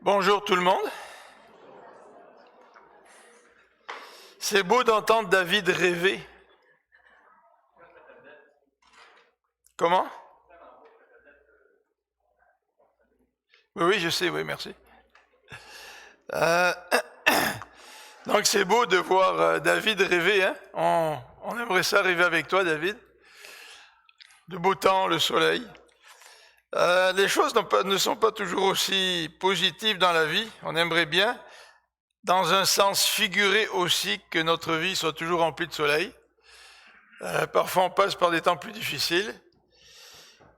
Bonjour tout le monde. C'est beau d'entendre David rêver. Comment? Oui, je sais, oui, merci. Donc c'est beau de voir David rêver, hein? On aimerait ça rêver avec toi, David. Le beau temps, le soleil. Les choses ne sont pas toujours aussi positives dans la vie. On aimerait bien, dans un sens figuré aussi, que notre vie soit toujours remplie de soleil. Parfois on passe par des temps plus difficiles.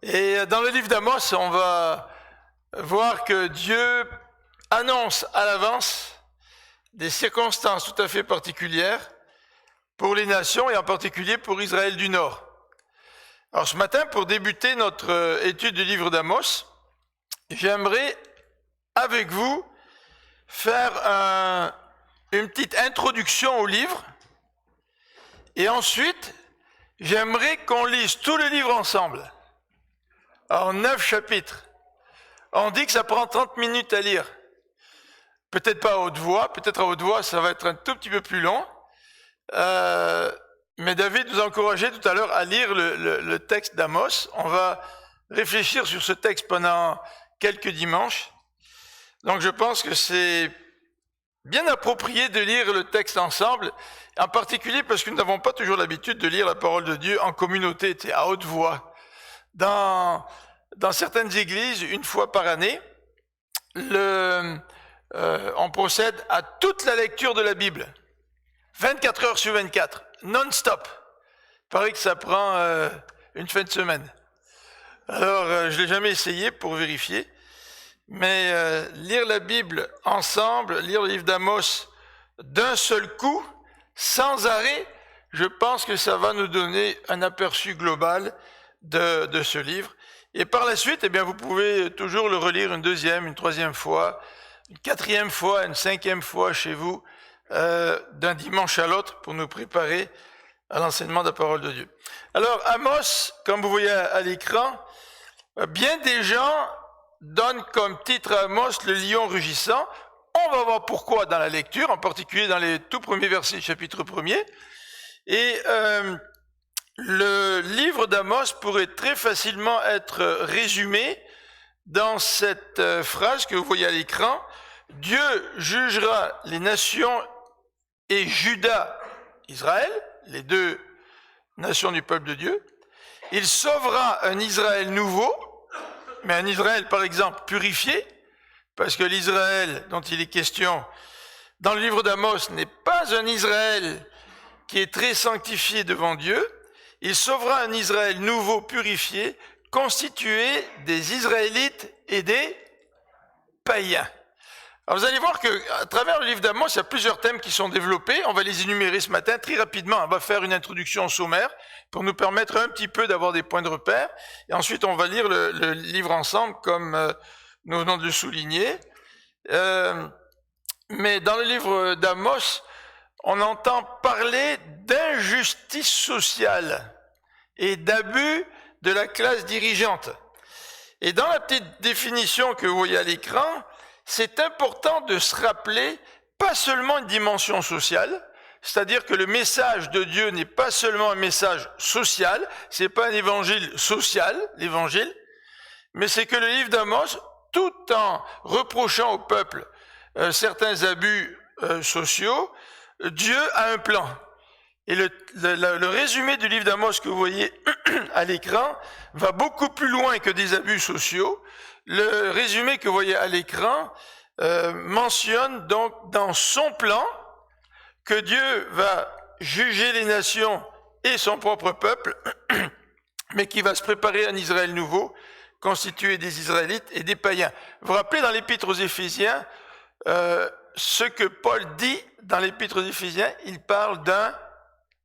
Et dans le livre d'Amos, on va voir que Dieu annonce à l'avance des circonstances tout à fait particulières pour les nations et en particulier pour Israël du Nord. Alors ce matin, pour débuter notre étude du livre d'Amos, j'aimerais avec vous faire une petite introduction au livre et ensuite j'aimerais qu'on lise tout le livre ensemble. Alors 9 chapitres. On dit que ça prend 30 minutes à lire. Peut-être pas à haute voix, peut-être à haute voix ça va être un tout petit peu plus long. Mais David nous a encouragé tout à l'heure à lire le texte d'Amos. On va réfléchir sur ce texte pendant quelques dimanches. Donc je pense que c'est bien approprié de lire le texte ensemble, en particulier parce que nous n'avons pas toujours l'habitude de lire la parole de Dieu en communauté, à haute voix. Dans certaines églises, une fois par année, on procède à toute la lecture de la Bible, 24 heures sur 24, non-stop. Il paraît que ça prend une fin de semaine. Alors, je ne l'ai jamais essayé pour vérifier, mais lire la Bible ensemble, lire le livre d'Amos d'un seul coup, sans arrêt, je pense que ça va nous donner un aperçu global de ce livre. Et par la suite, eh bien, vous pouvez toujours le relire une deuxième, une troisième fois, une quatrième fois, une cinquième fois chez vous, d'un dimanche à l'autre pour nous préparer à l'enseignement de la parole de Dieu. Alors, Amos, comme vous voyez à l'écran, bien des gens donnent comme titre à Amos le lion rugissant. On va voir pourquoi dans la lecture, en particulier dans les tout premiers versets du chapitre 1er. Et le livre d'Amos pourrait très facilement être résumé dans cette phrase que vous voyez à l'écran. Dieu jugera les nations et Juda, Israël, les deux nations du peuple de Dieu. Il sauvera un Israël nouveau, mais un Israël par exemple purifié, parce que l'Israël dont il est question dans le livre d'Amos n'est pas un Israël qui est très sanctifié devant Dieu. Il sauvera un Israël nouveau, purifié, constitué des Israélites et des païens. Alors vous allez voir qu'à travers le livre d'Amos, il y a plusieurs thèmes qui sont développés. On va les énumérer ce matin très rapidement. On va faire une introduction sommaire pour nous permettre un petit peu d'avoir des points de repère. Et ensuite, on va lire le livre ensemble comme nous venons de le souligner. Mais dans le livre d'Amos, on entend parler d'injustice sociale et d'abus de la classe dirigeante. Et dans la petite définition que vous voyez à l'écran, c'est important de se rappeler pas seulement une dimension sociale, c'est-à-dire que le message de Dieu n'est pas seulement un message social, c'est pas un évangile social, l'évangile, mais c'est que le livre d'Amos, tout en reprochant au peuple certains abus sociaux, Dieu a un plan. Et le résumé du livre d'Amos que vous voyez à l'écran va beaucoup plus loin que des abus sociaux. Le résumé que vous voyez à l'écran mentionne donc dans son plan que Dieu va juger les nations et son propre peuple, mais qui va se préparer un Israël nouveau, constitué des Israélites et des païens. Vous vous rappelez dans l'épître aux Éphésiens, ce que Paul dit dans l'épître aux Éphésiens, il parle d'un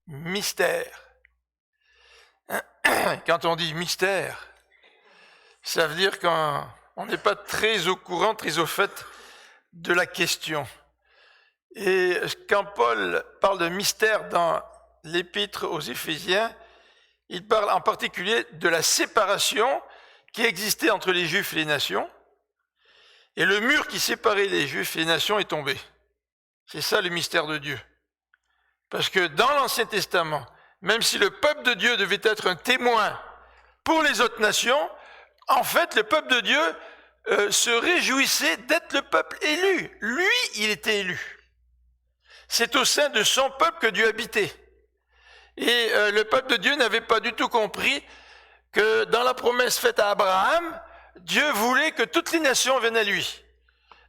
mystère. Quand on dit mystère, ça veut dire qu'on n'est pas très au courant, très au fait de la question. Et quand Paul parle de mystère dans l'épître aux Éphésiens, il parle en particulier de la séparation qui existait entre les Juifs et les nations, Et le mur qui séparait les Juifs et les nations est tombé. C'est ça le mystère de Dieu. Parce que dans l'Ancien Testament, même si le peuple de Dieu devait être un témoin pour les autres nations, en fait, le peuple de Dieu se réjouissait d'être le peuple élu. Lui, il était élu. C'est au sein de son peuple que Dieu habitait. Et le peuple de Dieu n'avait pas du tout compris que dans la promesse faite à Abraham, Dieu voulait que toutes les nations viennent à lui.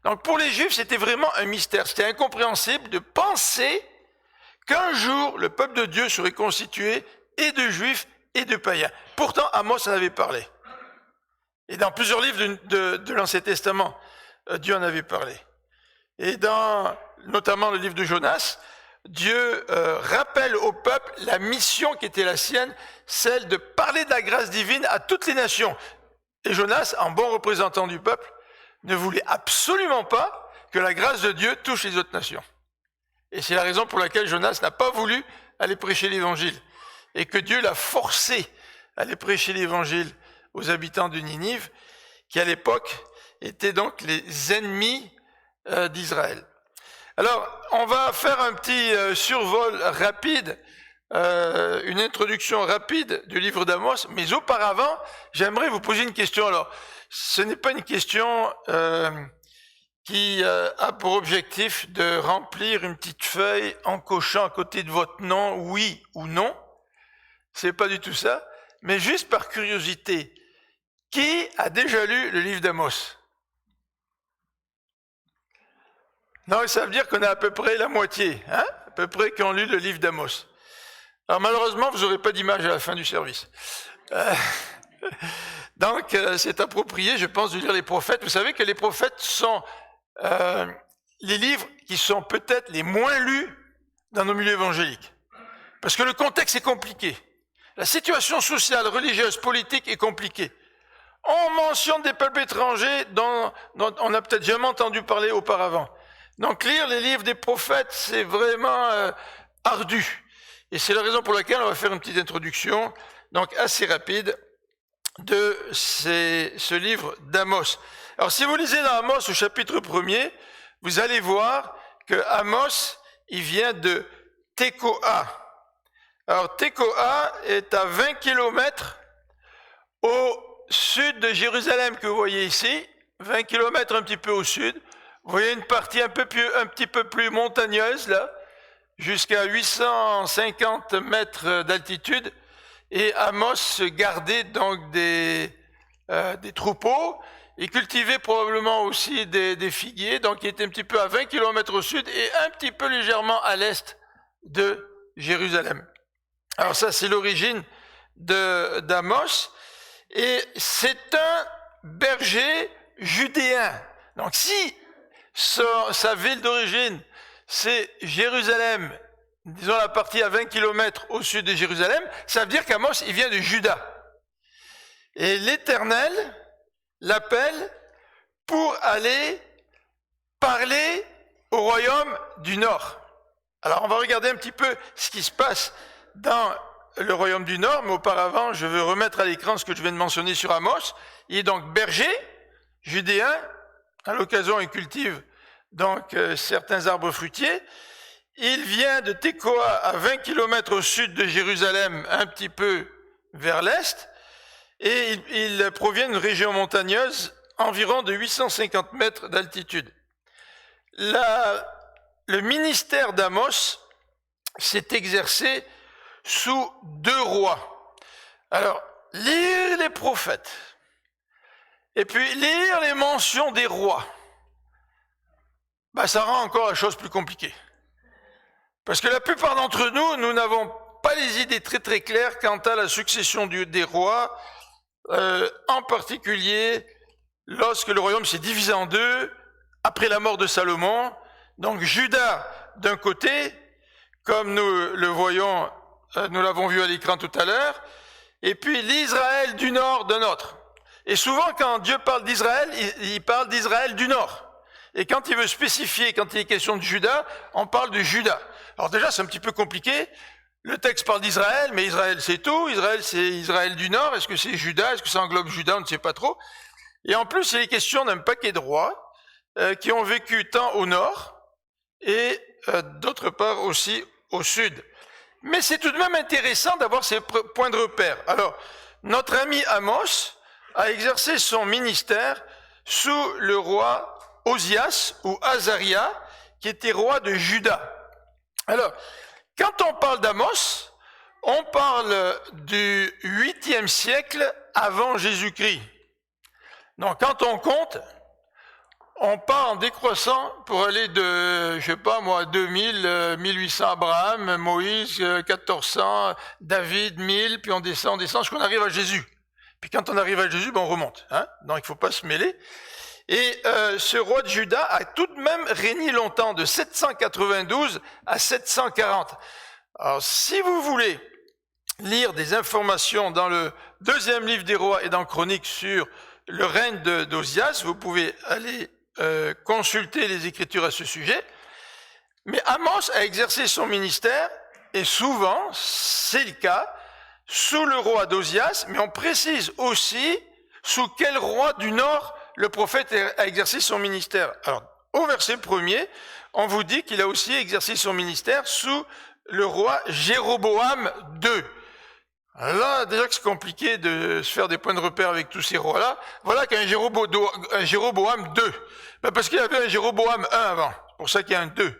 Donc pour les Juifs, c'était vraiment un mystère. C'était incompréhensible de penser qu'un jour, le peuple de Dieu serait constitué et de Juifs et de païens. Pourtant, Amos en avait parlé. Et dans plusieurs livres de l'Ancien Testament, Dieu en avait parlé. Et dans notamment le livre de Jonas, Dieu rappelle au peuple la mission qui était la sienne, celle de parler de la grâce divine à toutes les nations. Et Jonas, en bon représentant du peuple, ne voulait absolument pas que la grâce de Dieu touche les autres nations. Et c'est la raison pour laquelle Jonas n'a pas voulu aller prêcher l'évangile. Et que Dieu l'a forcé à aller prêcher l'évangile aux habitants de Ninive, qui à l'époque étaient donc les ennemis d'Israël. Alors, on va faire un petit survol rapide, une introduction rapide du livre d'Amos, mais auparavant, j'aimerais vous poser une question. Alors, ce n'est pas une question qui a pour objectif de remplir une petite feuille en cochant à côté de votre nom oui ou non. C'est pas du tout ça, mais juste par curiosité. Qui a déjà lu le livre d'Amos? Non, ça veut dire qu'on a à peu près la moitié, hein, à peu près qui ont lu le livre d'Amos. Alors malheureusement, vous n'aurez pas d'image à la fin du service. Donc, c'est approprié, je pense, de lire les prophètes. Vous savez que les prophètes sont les livres qui sont peut-être les moins lus dans nos milieux évangéliques. Parce que le contexte est compliqué. La situation sociale, religieuse, politique est compliquée. On mentionne des peuples étrangers dont on n'a peut-être jamais entendu parler auparavant. Donc lire les livres des prophètes, c'est vraiment ardu. Et c'est la raison pour laquelle on va faire une petite introduction, donc assez rapide, de ce livre d'Amos. Alors si vous lisez dans Amos au chapitre 1er, vous allez voir que Amos, il vient de Tekoa. Alors Tekoa est à 20 km au sud de Jérusalem que vous voyez ici, 20 km un petit peu au sud. Vous voyez une partie un petit peu plus montagneuse là, jusqu'à 850 mètres d'altitude. Et Amos gardait donc des troupeaux. Il cultivait probablement aussi des figuiers, donc il était un petit peu à 20 km au sud et un petit peu légèrement à l'est de Jérusalem. Alors ça, c'est l'origine d'Amos. Et c'est un berger judéen. Donc si sa ville d'origine, c'est Jérusalem, disons la partie à 20 km au sud de Jérusalem, ça veut dire qu'Amos, il vient de Juda. Et l'Éternel l'appelle pour aller parler au royaume du Nord. Alors on va regarder un petit peu ce qui se passe dans le royaume du Nord, mais auparavant, je veux remettre à l'écran ce que je viens de mentionner sur Amos. Il est donc berger, judéen. À l'occasion, il cultive donc certains arbres fruitiers. Il vient de Tekoa à 20 km au sud de Jérusalem, un petit peu vers l'est. Et il provient d'une région montagneuse, environ de 850 mètres d'altitude. Le ministère d'Amos s'est exercé sous 2 rois. Alors, lire les prophètes, et puis lire les mentions des rois, ça rend encore la chose plus compliquée. Parce que la plupart d'entre nous, nous n'avons pas les idées très très claires quant à la succession des rois, en particulier lorsque le royaume s'est divisé en 2, après la mort de Salomon. Donc Juda d'un côté, comme nous le voyons, nous l'avons vu à l'écran tout à l'heure, et puis l'Israël du Nord d'un autre. Et souvent quand Dieu parle d'Israël, il parle d'Israël du Nord. Et quand il veut spécifier, quand il est question de Juda, on parle de Juda. Alors déjà c'est un petit peu compliqué, le texte parle d'Israël, mais Israël c'est tout, Israël c'est Israël du Nord, est-ce que c'est Juda, est-ce que ça englobe Juda, on ne sait pas trop. Et en plus il est question d'un paquet de rois, qui ont vécu tant au nord et d'autre part aussi au sud. Mais c'est tout de même intéressant d'avoir ces points de repère. Alors, notre ami Amos a exercé son ministère sous le roi Osias ou Azaria, qui était roi de Juda. Alors, quand on parle d'Amos, on parle du 8e siècle avant Jésus-Christ. Donc, quand on compte, on part en décroissant pour aller de, 2000, 1800 Abraham, Moïse, 1400, David, 1000, puis on descend jusqu'à qu'on arrive à Jésus. Puis quand on arrive à Jésus, on remonte. Donc, il ne faut pas se mêler. Et ce roi de Juda a tout de même régné longtemps, de 792 à 740. Alors, si vous voulez lire des informations dans le 2e livre des rois et dans Chroniques sur le règne d'Osias, vous pouvez aller consulter les Écritures à ce sujet. Mais Amos a exercé son ministère, et souvent, c'est le cas, sous le roi d'Osias, mais on précise aussi sous quel roi du Nord le prophète a exercé son ministère. Alors, au verset 1er, on vous dit qu'il a aussi exercé son ministère sous le roi Jéroboam II. Alors là, déjà que c'est compliqué de se faire des points de repère avec tous ces rois-là, voilà qu'un Jéroboam II. Parce qu'il y avait un Jéroboam I avant, c'est pour ça qu'il y a un II.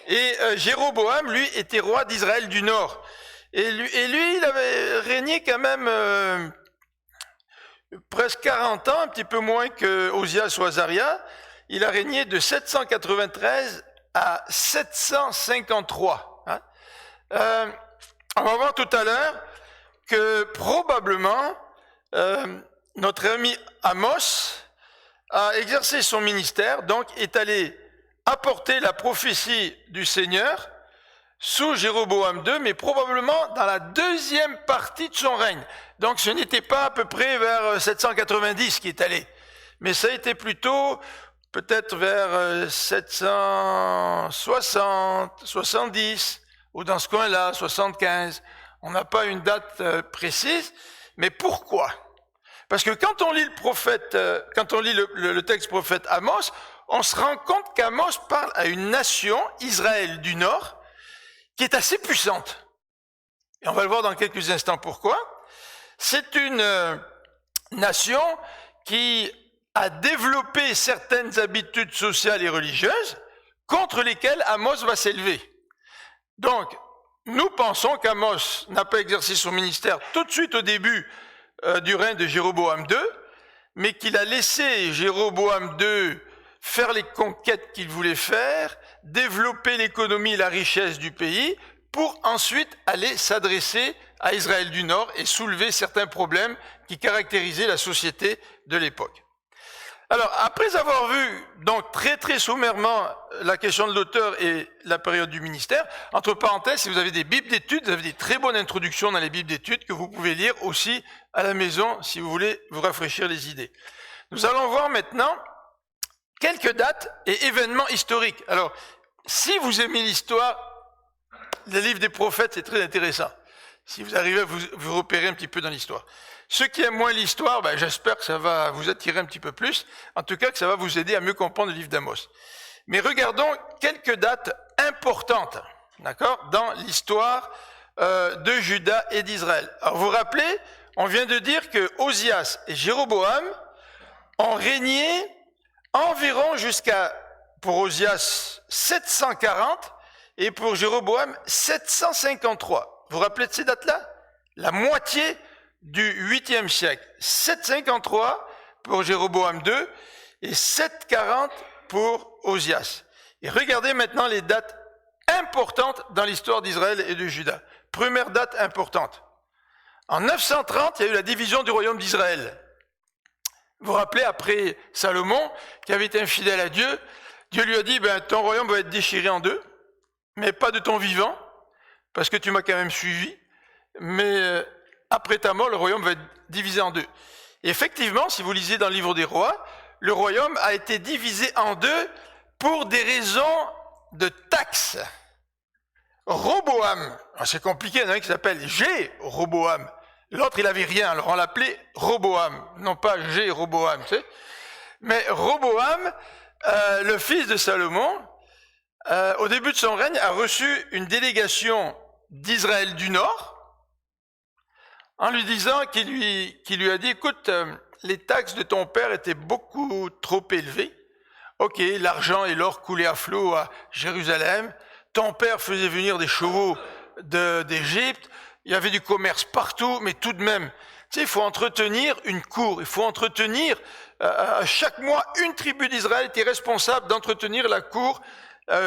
Et Jéroboam, lui, était roi d'Israël du Nord. Et lui, il avait régné quand même presque 40 ans, un petit peu moins que Osias ou Azaria. Il a régné de 793 à 753. On va voir tout à l'heure que probablement notre ami Amos a exercé son ministère, donc est allé apporter la prophétie du Seigneur sous Jéroboam II, mais probablement dans la 2e partie de son règne. Donc ce n'était pas à peu près vers 790 qu'il est allé, mais ça a été plutôt peut-être vers 760, 70, ou dans ce coin-là, 75. On n'a pas une date précise, mais pourquoi? Parce que quand on lit le texte prophète Amos, on se rend compte qu'Amos parle à une nation, Israël du Nord, qui est assez puissante. Et on va le voir dans quelques instants pourquoi. C'est une nation qui a développé certaines habitudes sociales et religieuses contre lesquelles Amos va s'élever. Donc, nous pensons qu'Amos n'a pas exercé son ministère tout de suite au début du règne de Jéroboam II, mais qu'il a laissé Jéroboam II faire les conquêtes qu'il voulait faire, développer l'économie et la richesse du pays, pour ensuite aller s'adresser à Israël du Nord et soulever certains problèmes qui caractérisaient la société de l'époque. Alors, après avoir vu donc très très sommairement la question de l'auteur et la période du ministère, entre parenthèses, si vous avez des bibles d'études, vous avez des très bonnes introductions dans les bibles d'études que vous pouvez lire aussi à la maison si vous voulez vous rafraîchir les idées. Nous allons voir maintenant quelques dates et événements historiques. Alors, si vous aimez l'histoire, le livre des prophètes, c'est très intéressant. Si vous arrivez à vous repérer un petit peu dans l'histoire. Ceux qui aiment moins l'histoire, j'espère que ça va vous attirer un petit peu plus. En tout cas, que ça va vous aider à mieux comprendre le livre d'Amos. Mais regardons quelques dates importantes, d'accord, dans l'histoire de Juda et d'Israël. Alors, vous vous rappelez, on vient de dire que Osias et Jéroboam ont régné environ jusqu'à, pour Osias, 740 et pour Jéroboam, 753. Vous vous rappelez de ces dates-là? La moitié du 8e siècle. 753 pour Jéroboam II et 740 pour Osias. Et regardez maintenant les dates importantes dans l'histoire d'Israël et de Juda. Première date importante. En 930, il y a eu la division du royaume d'Israël. Vous vous rappelez, après Salomon, qui avait été infidèle à Dieu, Dieu lui a dit, ton royaume va être déchiré en deux, mais pas de ton vivant, parce que tu m'as quand même suivi, mais après ta mort, le royaume va être divisé en deux. Et effectivement, si vous lisez dans le livre des rois, le royaume a été divisé en deux pour des raisons de taxes. Roboam, c'est compliqué, il y en a un qui s'appelle Jéroboam. L'autre, il avait rien, alors on l'appelait Roboam, non pas Jéroboam, tu sais. Mais Roboam le fils de Salomon, au début de son règne, a reçu une délégation d'Israël du Nord, en lui disant, qui lui a dit, écoute, les taxes de ton père étaient beaucoup trop élevées. Ok, l'argent et l'or coulaient à flot à Jérusalem. Ton père faisait venir des chevaux d'Égypte. Il y avait du commerce partout, mais tout de même, tu sais, il faut entretenir une cour. Il faut entretenir, chaque mois, une tribu d'Israël était responsable d'entretenir la cour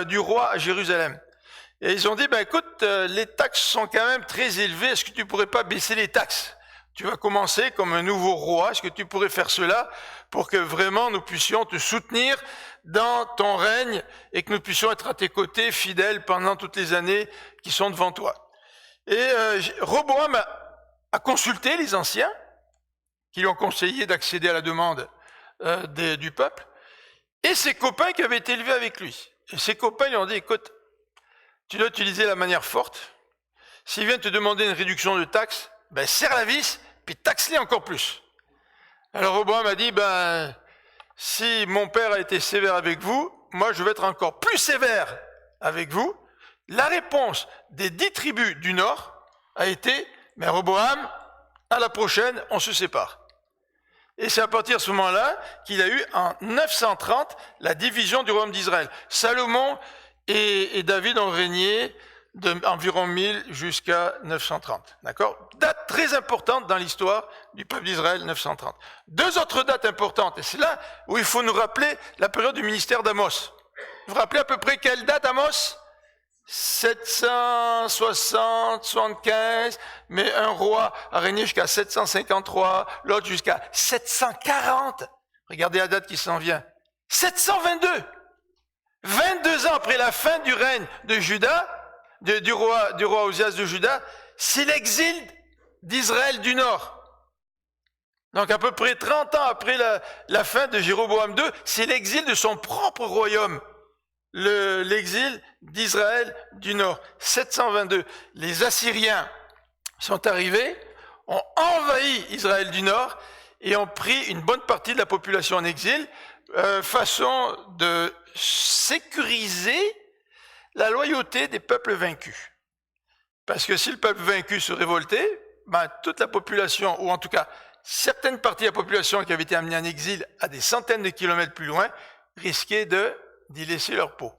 du roi à Jérusalem. Et ils ont dit, ben écoute, les taxes sont quand même très élevées, est-ce que tu pourrais pas baisser les taxes? Tu vas commencer comme un nouveau roi, est-ce que tu pourrais faire cela pour que vraiment nous puissions te soutenir dans ton règne et que nous puissions être à tes côtés, fidèles pendant toutes les années qui sont devant toi? Et Roboam a consulté les anciens qui lui ont conseillé d'accéder à la demande du peuple et ses copains qui avaient été élevés avec lui. Et ses copains lui ont dit, écoute, tu dois utiliser la manière forte. S'il vient te demander une réduction de taxes, ben serre la vis, puis taxe-les encore plus. Alors Roboam a dit, ben si mon père a été sévère avec vous, moi je vais être encore plus sévère avec vous. La réponse des 10 tribus du Nord a été, mais Roboam, à la prochaine, on se sépare. Et c'est à partir de ce moment-là qu'il a eu en 930 la division du royaume d'Israël. Salomon et David ont régné d'environ 1000 jusqu'à 930. D'accord? Date très importante dans l'histoire du peuple d'Israël, 930. Deux autres dates importantes, et c'est là où il faut nous rappeler la période du ministère d'Amos. Vous vous rappelez à peu près quelle date, Amos? 760, 75, mais un roi a régné jusqu'à 753, l'autre jusqu'à 740. Regardez la date qui s'en vient. 722! 22 ans après la fin du règne de Juda, du roi Osias de Juda, c'est l'exil d'Israël du Nord. Donc à peu près 30 ans après la fin de Jéroboam II, c'est l'exil de son propre royaume. L'exil d'Israël du Nord. 722. Les Assyriens sont arrivés, ont envahi Israël du Nord et ont pris une bonne partie de la population en exil, façon de sécuriser la loyauté des peuples vaincus. Parce que si le peuple vaincu se révoltait, ben, toute la population, ou en tout cas certaines parties de la population qui avaient été amenées en exil à des centaines de kilomètres plus loin, risquaient d'y laisser leur peau.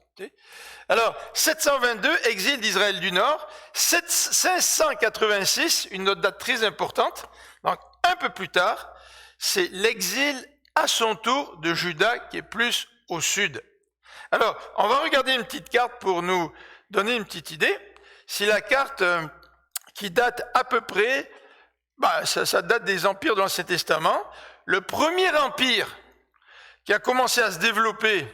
Alors, 722, exil d'Israël du Nord. 586, une autre date très importante, donc un peu plus tard, c'est l'exil à son tour de Juda qui est plus au sud. Alors, on va regarder une petite carte pour nous donner une petite idée. C'est la carte qui date à peu près, ça date des empires de l'Ancien Testament. Le premier empire qui a commencé à se développer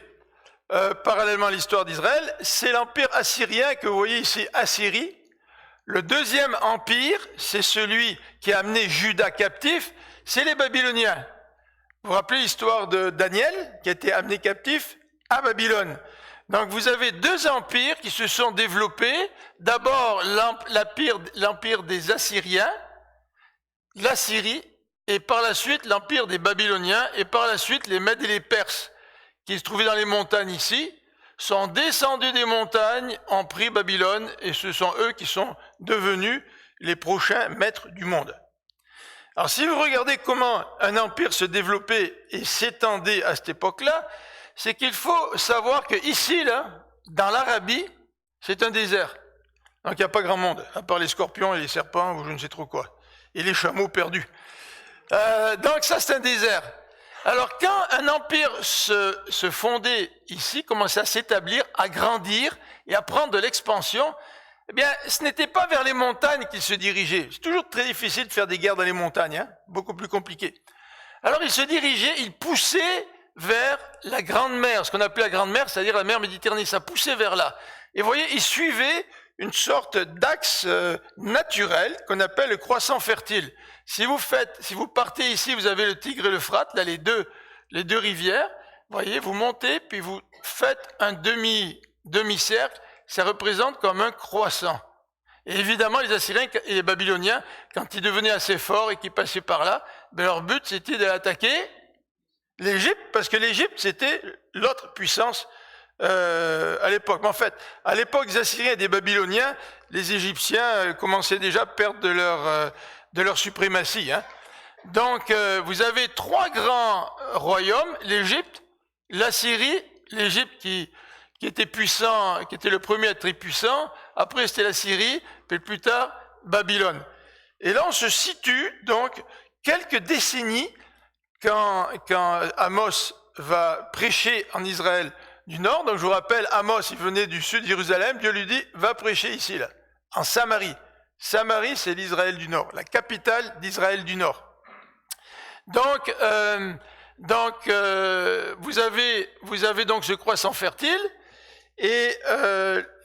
parallèlement à l'histoire d'Israël, c'est l'empire assyrien que vous voyez ici, Assyrie. Le deuxième empire, c'est celui qui a amené Juda captif, c'est les Babyloniens. Vous vous rappelez l'histoire de Daniel, qui a été amené captif à Babylone. Donc vous avez deux empires qui se sont développés. D'abord l'empire des Assyriens, l'Assyrie, et par la suite l'empire des Babyloniens, et par la suite les Mèdes et les Perses, qui se trouvaient dans les montagnes ici, sont descendus des montagnes, ont pris Babylone, et ce sont eux qui sont devenus les prochains maîtres du monde. Alors si vous regardez comment un empire se développait et s'étendait à cette époque-là, c'est qu'il faut savoir que ici, là, dans l'Arabie, c'est un désert. Donc il n'y a pas grand monde, à part les scorpions et les serpents ou je ne sais trop quoi, et les chameaux perdus. Donc ça, c'est un désert. Alors quand un empire se fondait ici, commençait à s'établir, à grandir et à prendre de l'expansion, eh bien, ce n'était pas vers les montagnes qu'il se dirigeait. C'est toujours très difficile de faire des guerres dans les montagnes, hein, beaucoup plus compliqué. Alors il se dirigeait, il poussait vers la Grande Mer, ce qu'on appelait la Grande Mer, c'est-à-dire la mer Méditerranée, ça poussait vers là. Et vous voyez, il suivait une sorte d'axe naturel qu'on appelle le croissant fertile. Si vous partez ici, vous avez le Tigre et l'Euphrate, là les deux rivières, vous voyez, vous montez, puis vous faites un demi-cercle, ça représente comme un croissant. Et évidemment, les Assyriens et les Babyloniens, quand ils devenaient assez forts et qu'ils passaient par là, ben leur but c'était d'attaquer l'Égypte, parce que l'Égypte c'était l'autre puissance à l'époque. Mais en fait, à l'époque des Assyriens et des Babyloniens, les Égyptiens commençaient déjà à perdre de leur suprématie. Hein. Donc, vous avez 3 grands royaumes, l'Égypte, l'Assyrie, l'Égypte qui était puissant, qui était le premier à être très puissant, après c'était l'Assyrie, puis plus tard Babylone. Et là, on se situe donc quelques décennies quand Amos va prêcher en Israël du Nord. Donc je vous rappelle, Amos, il venait du sud de Jérusalem, Dieu lui dit, va prêcher ici, là, en Samarie. Samarie, c'est l'Israël du Nord, la capitale d'Israël du Nord. Donc vous avez donc ce croissant fertile, et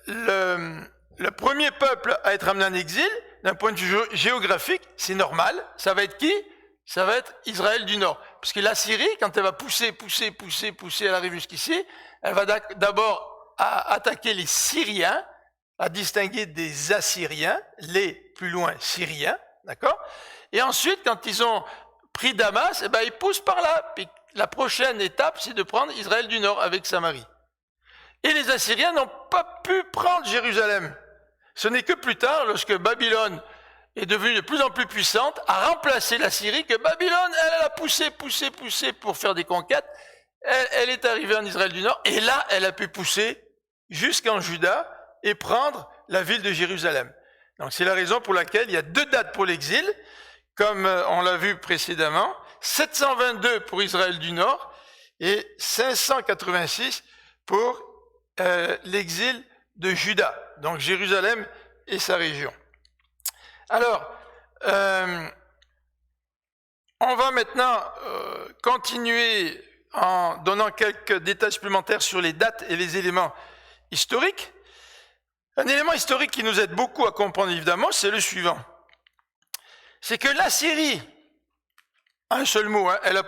le premier peuple à être amené en exil, d'un point de vue géographique, c'est normal, ça va être qui? Ça va être Israël du Nord. Parce que la Syrie, quand elle va pousser, elle arrive jusqu'ici, elle va d'abord attaquer les Syriens, à distinguer des Assyriens, les plus loin Syriens, d'accord? Et ensuite, quand ils ont pris Damas, eh ben, ils poussent par là. Puis la prochaine étape, c'est de prendre Israël du Nord avec Samarie. Et les Assyriens n'ont pas pu prendre Jérusalem. Ce n'est que plus tard, lorsque Babylone est devenue de plus en plus puissante, a remplacé la Syrie, que Babylone, elle a poussé pour faire des conquêtes. Elle est arrivée en Israël du Nord, et là, elle a pu pousser jusqu'en Juda et prendre la ville de Jérusalem. Donc c'est la raison pour laquelle il y a 2 dates pour l'exil, comme on l'a vu précédemment, 722 pour Israël du Nord et 586 pour l'exil de Juda, donc Jérusalem et sa région. Alors, on va maintenant continuer en donnant quelques détails supplémentaires sur les dates et les éléments historiques. Un élément historique qui nous aide beaucoup à comprendre évidemment, c'est le suivant. C'est que l'Assyrie, un seul mot, hein, L',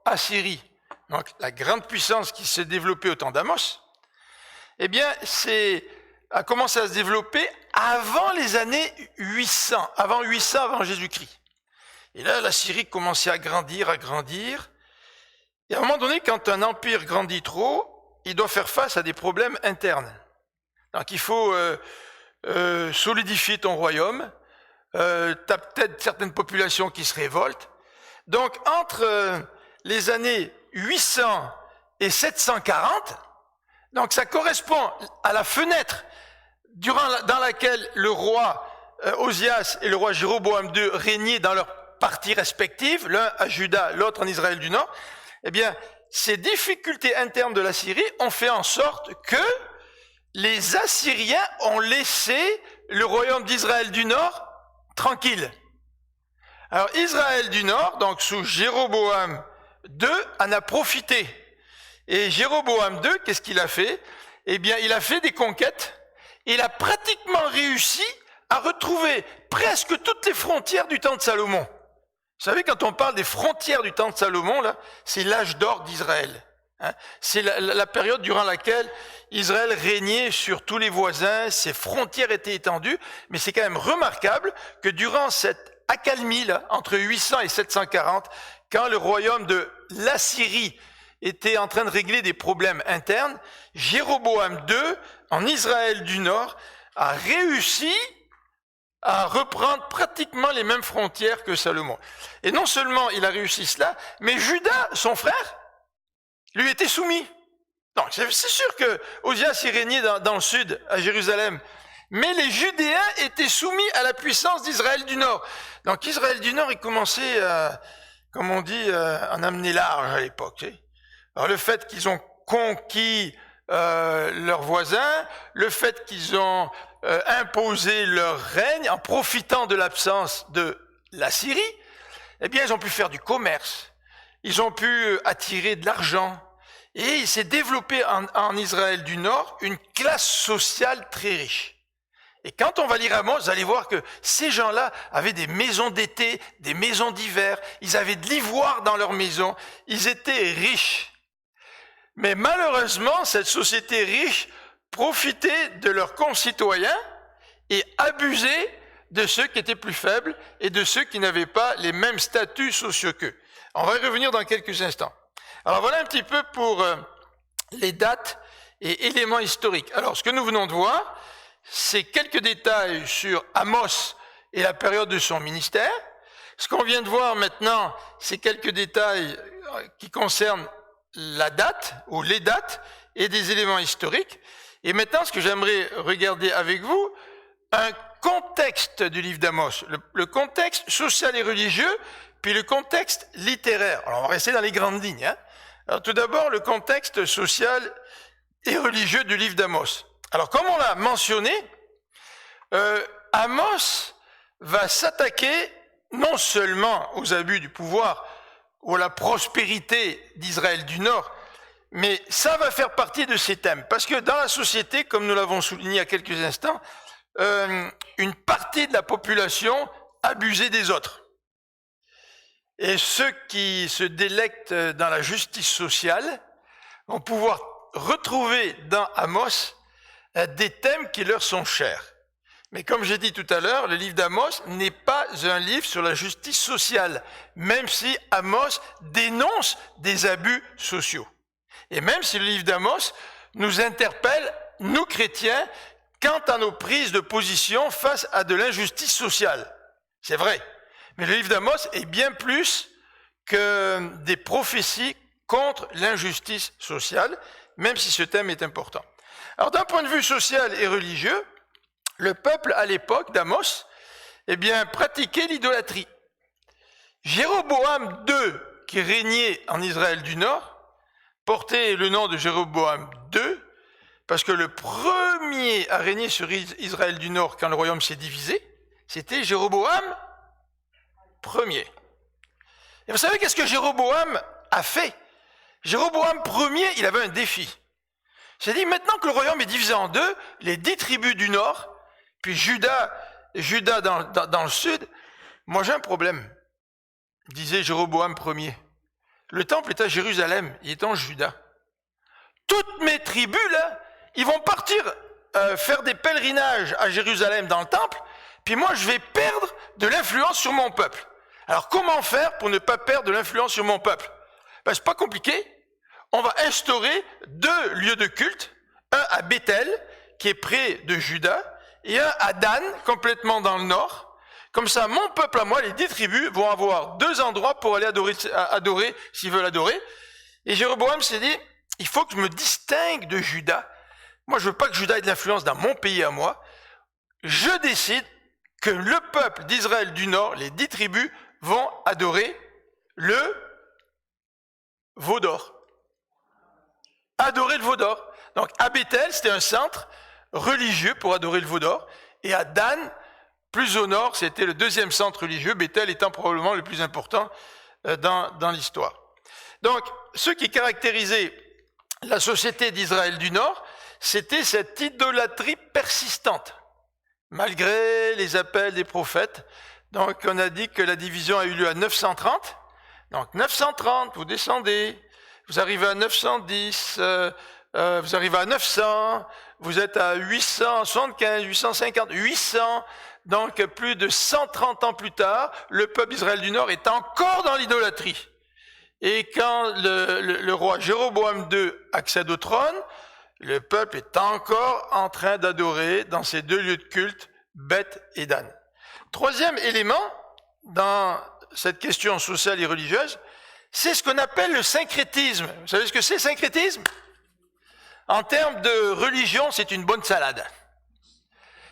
Assyrie, donc la grande puissance qui s'est développée au temps d'Amos, eh bien, a commencé à se développer avant les années 800, avant Jésus-Christ. Et là, la Syrie commençait à grandir. Et à un moment donné, quand un empire grandit trop, il doit faire face à des problèmes internes. Donc il faut solidifier ton royaume, tu as peut-être certaines populations qui se révoltent. Donc entre les années 800 et 740, donc ça correspond à la fenêtre dans laquelle le roi Osias et le roi Jéroboam II régnaient dans leurs parties respectives, l'un à Juda, l'autre en Israël du Nord. Eh bien, ces difficultés internes de la Syrie ont fait en sorte que les Assyriens ont laissé le royaume d'Israël du Nord tranquille. Alors Israël du Nord, donc sous Jéroboam II, en a profité. Et Jéroboam II, qu'est-ce qu'il a fait? Eh bien, il a fait des conquêtes. Il a pratiquement réussi à retrouver presque toutes les frontières du temps de Salomon. Vous savez, quand on parle des frontières du temps de Salomon, là, c'est l'âge d'or d'Israël. Hein? C'est la période durant laquelle Israël régnait sur tous les voisins, ses frontières étaient étendues, mais c'est quand même remarquable que durant cette accalmie, là, entre 800 et 740, quand le royaume de l'Assyrie était en train de régler des problèmes internes, Jéroboam II, en Israël du Nord, a réussi à reprendre pratiquement les mêmes frontières que Salomon. Et non seulement il a réussi cela, mais Juda, son frère, lui était soumis. Donc c'est sûr que Osias y régnait dans le sud, à Jérusalem, mais les Judéens étaient soumis à la puissance d'Israël du Nord. Donc Israël du Nord, il commençait, comme on dit, en amener large à l'époque. Tu sais. Alors le fait qu'ils ont conquis leurs voisins, le fait qu'ils ont imposé leur règne en profitant de l'absence de la Syrie, eh bien ils ont pu faire du commerce, ils ont pu attirer de l'argent, et il s'est développé en Israël du Nord une classe sociale très riche. Et quand on va lire Amos, vous allez voir que ces gens-là avaient des maisons d'été, des maisons d'hiver, ils avaient de l'ivoire dans leurs maisons, ils étaient riches. Mais malheureusement, cette société riche profitait de leurs concitoyens et abusait de ceux qui étaient plus faibles et de ceux qui n'avaient pas les mêmes statuts sociaux qu'eux. On va y revenir dans quelques instants. Alors voilà un petit peu pour les dates et éléments historiques. Alors, ce que nous venons de voir, c'est quelques détails sur Amos et la période de son ministère. Ce qu'on vient de voir maintenant, c'est quelques détails qui concernent la date ou les dates et des éléments historiques. Et maintenant, ce que j'aimerais regarder avec vous, un contexte du livre d'Amos, le contexte social et religieux, puis le contexte littéraire. Alors, on va rester dans les grandes lignes. Alors, tout d'abord, le contexte social et religieux du livre d'Amos. Alors, comme on l'a mentionné, Amos va s'attaquer non seulement aux abus du pouvoir ou à la prospérité d'Israël du Nord, mais ça va faire partie de ces thèmes. Parce que dans la société, comme nous l'avons souligné il y a quelques instants, une partie de la population abusait des autres. Et ceux qui se délectent dans la justice sociale vont pouvoir retrouver dans Amos des thèmes qui leur sont chers. Mais comme j'ai dit tout à l'heure, le livre d'Amos n'est pas un livre sur la justice sociale, même si Amos dénonce des abus sociaux. Et même si le livre d'Amos nous interpelle, nous chrétiens, quant à nos prises de position face à de l'injustice sociale. C'est vrai. Mais le livre d'Amos est bien plus que des prophéties contre l'injustice sociale, même si ce thème est important. Alors d'un point de vue social et religieux, le peuple à l'époque d'Amos, pratiquait l'idolâtrie. Jéroboam II, qui régnait en Israël du Nord, portait le nom de Jéroboam II, parce que le premier à régner sur Israël du Nord quand le royaume s'est divisé, c'était Jéroboam Ier. Et vous savez qu'est-ce que Jéroboam a fait? Jéroboam Ier, il avait un défi. Il s'est dit, maintenant que le royaume est divisé en deux, les 10 tribus du Nord, puis Juda dans le sud, moi j'ai un problème, disait Jéroboam Ier. Le temple est à Jérusalem, il est en Juda. Toutes mes tribus, là, ils vont partir faire des pèlerinages à Jérusalem dans le temple, puis moi je vais perdre de l'influence sur mon peuple. Alors comment faire pour ne pas perdre de l'influence sur mon peuple? C'est pas compliqué. On va instaurer 2 lieux de culte, un à Bethel, qui est près de Juda, et un à Dan, complètement dans le nord. Comme ça, mon peuple à moi, les 10 tribus, vont avoir 2 endroits pour aller adorer s'ils veulent adorer. Et Jéroboam s'est dit, il faut que je me distingue de Juda. Moi, je veux pas que Juda ait de l'influence dans mon pays à moi. Je décide que le peuple d'Israël du Nord, les 10 tribus, vont adorer le veau d'or. Adorer le veau d'or. Donc, à Bethel, c'était un centre religieux pour adorer le veau d'or. Et à Dan, plus au nord, c'était le 2e centre religieux, Bethel étant probablement le plus important dans l'histoire. Donc, ce qui caractérisait la société d'Israël du Nord, c'était cette idolâtrie persistante, malgré les appels des prophètes. Donc, on a dit que la division a eu lieu à 930. Donc, 930, vous descendez, vous arrivez à 910, vous arrivez à 900, vous êtes à 875, 850, 800. Donc, plus de 130 ans plus tard, le peuple d'Israël du Nord est encore dans l'idolâtrie. Et quand le roi Jéroboam II accède au trône, le peuple est encore en train d'adorer dans ces 2 lieux de culte, Beth et Dan. 3e élément dans cette question sociale et religieuse, c'est ce qu'on appelle le syncrétisme. Vous savez ce que c'est, syncrétisme? En termes de religion, c'est une bonne salade.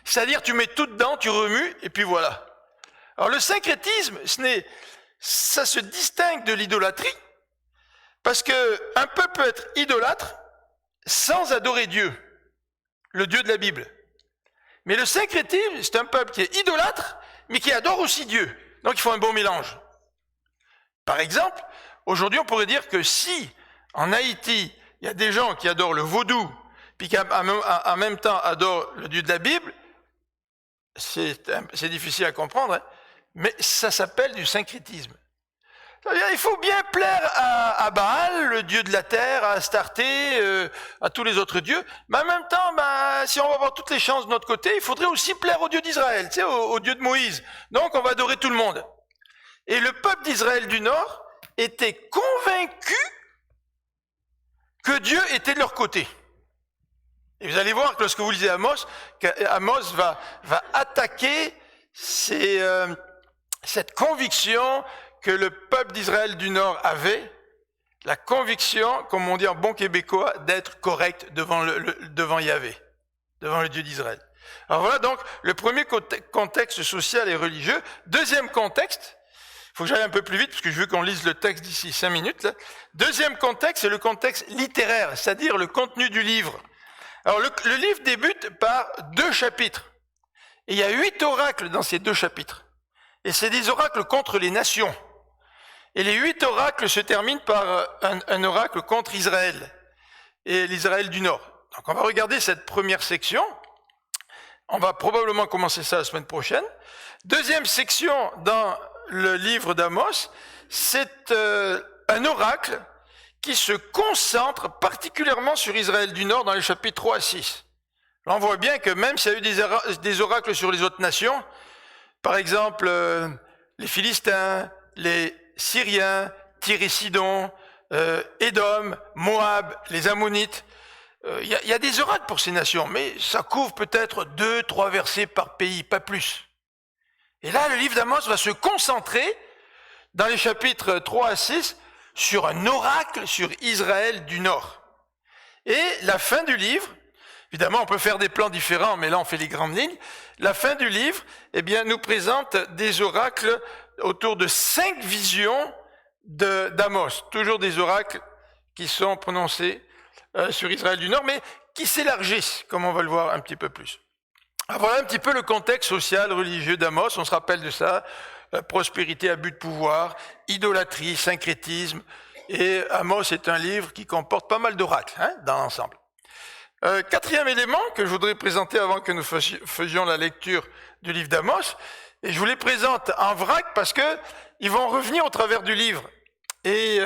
C'est-à-dire, tu mets tout dedans, tu remues, et puis voilà. Alors, le syncrétisme, ça se distingue de l'idolâtrie, parce qu'un peuple peut être idolâtre sans adorer Dieu, le Dieu de la Bible. Mais le syncrétisme, c'est un peuple qui est idolâtre, mais qui adore aussi Dieu. Donc, il faut un bon mélange. Par exemple, aujourd'hui, on pourrait dire que si, en Haïti, il y a des gens qui adorent le vaudou, puis qui en même temps adorent le Dieu de la Bible, c'est difficile à comprendre, hein, mais ça s'appelle du syncrétisme. C'est-à-dire, il faut bien plaire à Baal, le dieu de la terre, à Astarté, à tous les autres dieux, mais en même temps, si on va avoir toutes les chances de notre côté, il faudrait aussi plaire au Dieu d'Israël, tu sais, au Dieu de Moïse. Donc, on va adorer tout le monde. Et le peuple d'Israël du Nord était convaincu que Dieu était de leur côté. Et vous allez voir que lorsque vous lisez Amos, qu'Amos va attaquer cette conviction que le peuple d'Israël du Nord avait, la conviction, comme on dit en bon québécois, d'être correct devant Yahvé, devant le Dieu d'Israël. Alors voilà donc le premier contexte social et religieux. Deuxième contexte, il faut que j'aille un peu plus vite parce que je veux qu'on lise le texte d'ici 5 minutes. Là. Deuxième contexte, c'est le contexte littéraire, c'est-à-dire le contenu du livre. Alors le livre débute par 2 chapitres. Et il y a 8 oracles dans ces 2 chapitres. Et c'est des oracles contre les nations. Et les 8 oracles se terminent par un oracle contre Israël et l'Israël du Nord. Donc on va regarder cette première section. On va probablement commencer ça la semaine prochaine. Deuxième section dans le livre d'Amos, c'est un oracle qui se concentre particulièrement sur Israël du Nord dans les chapitres 3 à 6. Là, on voit bien que même s'il y a eu des oracles sur les autres nations, par exemple les Philistins, les Syriens, Tyr et Sidon, Édom, Moab, les Ammonites, il y a des oracles pour ces nations, mais ça couvre peut-être 2-3 versets par pays, pas plus. Et là, le livre d'Amos va se concentrer dans les chapitres 3 à 6 sur un oracle sur Israël du Nord. Et la fin du livre, évidemment, on peut faire des plans différents, mais là, on fait les grandes lignes. La fin du livre, eh bien, nous présente des oracles autour de 5 visions d'Amos. Toujours des oracles qui sont prononcés sur Israël du Nord, mais qui s'élargissent, comme on va le voir un petit peu plus. Alors, voilà un petit peu le contexte social, religieux d'Amos. On se rappelle de ça. Prospérité à but de pouvoir, idolâtrie, syncrétisme. Et Amos est un livre qui comporte pas mal d'oracles dans l'ensemble. 4e élément que je voudrais présenter avant que nous faisions la lecture du livre d'Amos, et je vous les présente en vrac parce que ils vont revenir au travers du livre. Et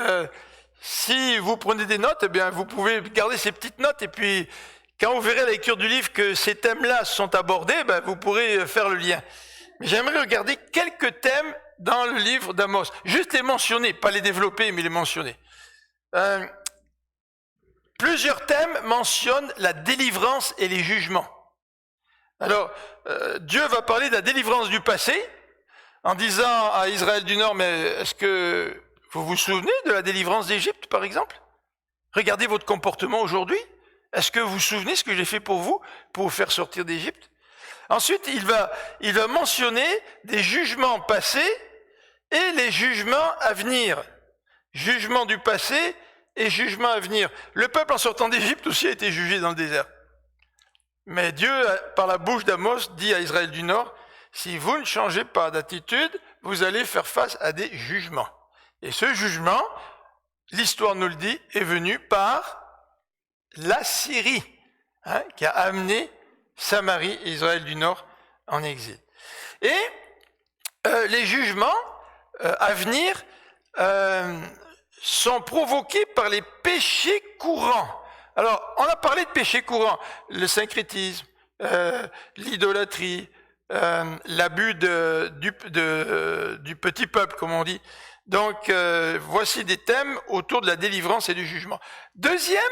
si vous prenez des notes, eh bien vous pouvez garder ces petites notes et puis quand vous verrez à la lecture du livre que ces thèmes-là sont abordés, vous pourrez faire le lien. Mais j'aimerais regarder quelques thèmes dans le livre d'Amos, juste les mentionner, pas les développer, mais les mentionner. Plusieurs thèmes mentionnent la délivrance et les jugements. Alors, Dieu va parler de la délivrance du passé, en disant à Israël du Nord, mais est-ce que vous vous souvenez de la délivrance d'Égypte, par exemple? Regardez votre comportement aujourd'hui. Est-ce que vous vous souvenez ce que j'ai fait pour vous faire sortir d'Égypte? Ensuite, il va mentionner des jugements passés et les jugements à venir. Jugement du passé et jugement à venir. Le peuple en sortant d'Égypte aussi a été jugé dans le désert. Mais Dieu, par la bouche d'Amos, dit à Israël du Nord, si vous ne changez pas d'attitude, vous allez faire face à des jugements. Et ce jugement, l'histoire nous le dit, est venu par l'Assyrie, qui a amené Samarie et Israël du Nord en exil. Et les jugements à venir sont provoqués par les péchés courants. Alors, on a parlé de péchés courants, le syncrétisme, l'idolâtrie, l'abus du petit peuple, comme on dit. Donc, voici des thèmes autour de la délivrance et du jugement. Deuxième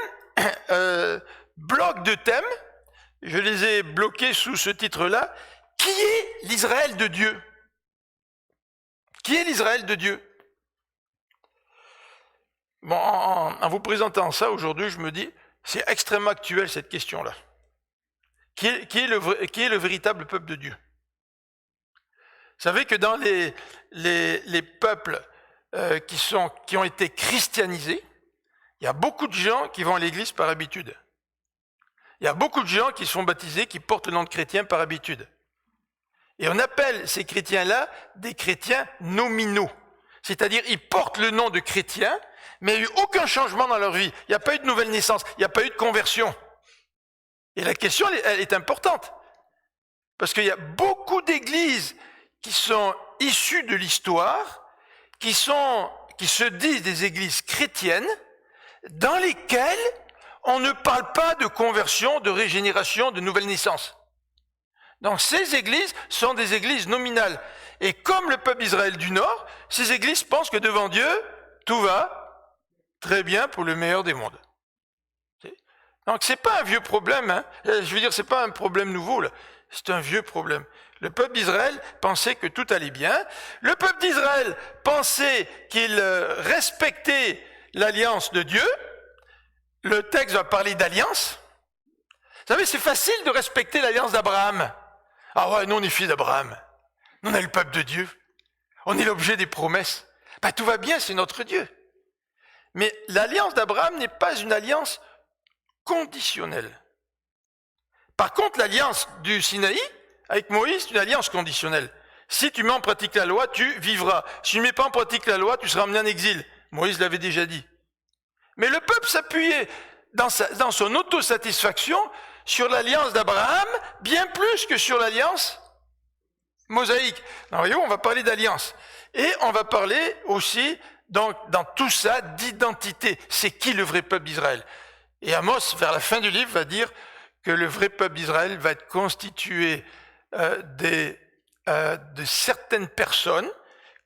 bloc de thèmes, je les ai bloqués sous ce titre-là. Qui est l'Israël de Dieu? Qui est l'Israël de Dieu? Bon, en vous présentant ça aujourd'hui, je me dis, c'est extrêmement actuel cette question-là. Qui est le véritable peuple de Dieu? Vous savez que dans les peuples qui ont été christianisés, il y a beaucoup de gens qui vont à l'église par habitude. Il y a beaucoup de gens qui sont baptisés, qui portent le nom de chrétien par habitude. Et on appelle ces chrétiens-là des chrétiens nominaux. C'est-à-dire, ils portent le nom de chrétien, mais il n'y a eu aucun changement dans leur vie. Il n'y a pas eu de nouvelle naissance, il n'y a pas eu de conversion. Et la question, elle est importante. Parce qu'il y a beaucoup d'églises qui sont issues de l'histoire, qui se disent des églises chrétiennes, dans lesquelles on ne parle pas de conversion, de régénération, de nouvelle naissance. Donc ces églises sont des églises nominales. Et comme le peuple d'Israël du Nord, ces églises pensent que devant Dieu, tout va très bien pour le meilleur des mondes. Donc c'est pas un vieux problème, hein. Je veux dire, c'est pas un problème nouveau, là. C'est un vieux problème. Le peuple d'Israël pensait que tout allait bien. Le peuple d'Israël pensait qu'il respectait l'alliance de Dieu. Le texte va parler d'alliance. Vous savez, c'est facile de respecter l'alliance d'Abraham. Ah ouais, nous on est fils d'Abraham. Nous on est le peuple de Dieu. On est l'objet des promesses. Ben, tout va bien, c'est notre Dieu. Mais l'alliance d'Abraham n'est pas une alliance conditionnelle. Par contre, l'alliance du Sinaï avec Moïse, c'est une alliance conditionnelle. Si tu mets en pratique la loi, tu vivras. Si tu ne mets pas en pratique la loi, tu seras emmené en exil. Moïse l'avait déjà dit. Mais le peuple s'appuyait dans son autosatisfaction sur l'alliance d'Abraham, bien plus que sur l'alliance mosaïque. Alors, voyons, on va parler d'alliance. Et on va parler aussi, donc, dans tout ça, d'identité. C'est qui le vrai peuple d'Israël? Et Amos, vers la fin du livre, va dire que le vrai peuple d'Israël va être constitué de certaines personnes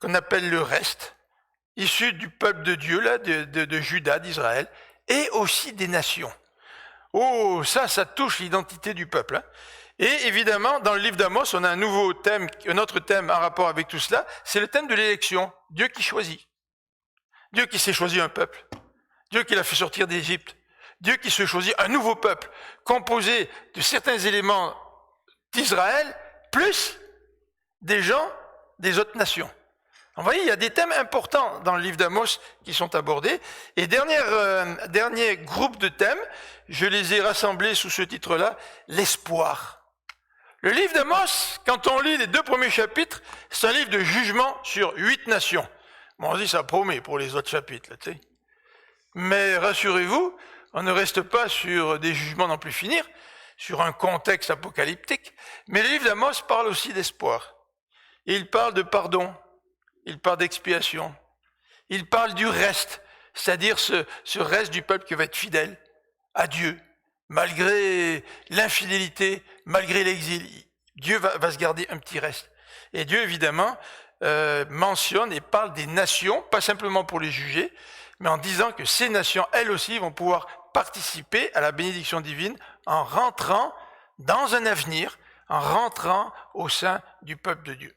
qu'on appelle le reste, issus du peuple de Dieu, là, de Juda, d'Israël, et aussi des nations. Oh, ça touche l'identité du peuple. Hein. Et évidemment, dans le livre d'Amos, on a un autre thème en rapport avec tout cela, c'est le thème de l'élection. Dieu qui choisit. Dieu qui s'est choisi un peuple. Dieu qui l'a fait sortir d'Égypte. Dieu qui se choisit un nouveau peuple, composé de certains éléments d'Israël, plus des gens des autres nations. Vous voyez, il y a des thèmes importants dans le livre d'Amos qui sont abordés. Et dernier groupe de thèmes, je les ai rassemblés sous ce titre-là, l'espoir. Le livre d'Amos, quand on lit les 2 premiers chapitres, c'est un livre de jugement sur 8 nations. Bon, on dit ça promet pour les autres chapitres, là, tu sais. Mais rassurez-vous, on ne reste pas sur des jugements n'en plus finir, sur un contexte apocalyptique. Mais le livre d'Amos parle aussi d'espoir. Il parle de pardon. Il parle d'expiation. Il parle du reste, c'est-à-dire ce reste du peuple qui va être fidèle à Dieu, malgré l'infidélité, malgré l'exil. Dieu va se garder un petit reste. Et Dieu, évidemment, mentionne et parle des nations, pas simplement pour les juger, mais en disant que ces nations, elles aussi, vont pouvoir participer à la bénédiction divine en rentrant dans un avenir, en rentrant au sein du peuple de Dieu.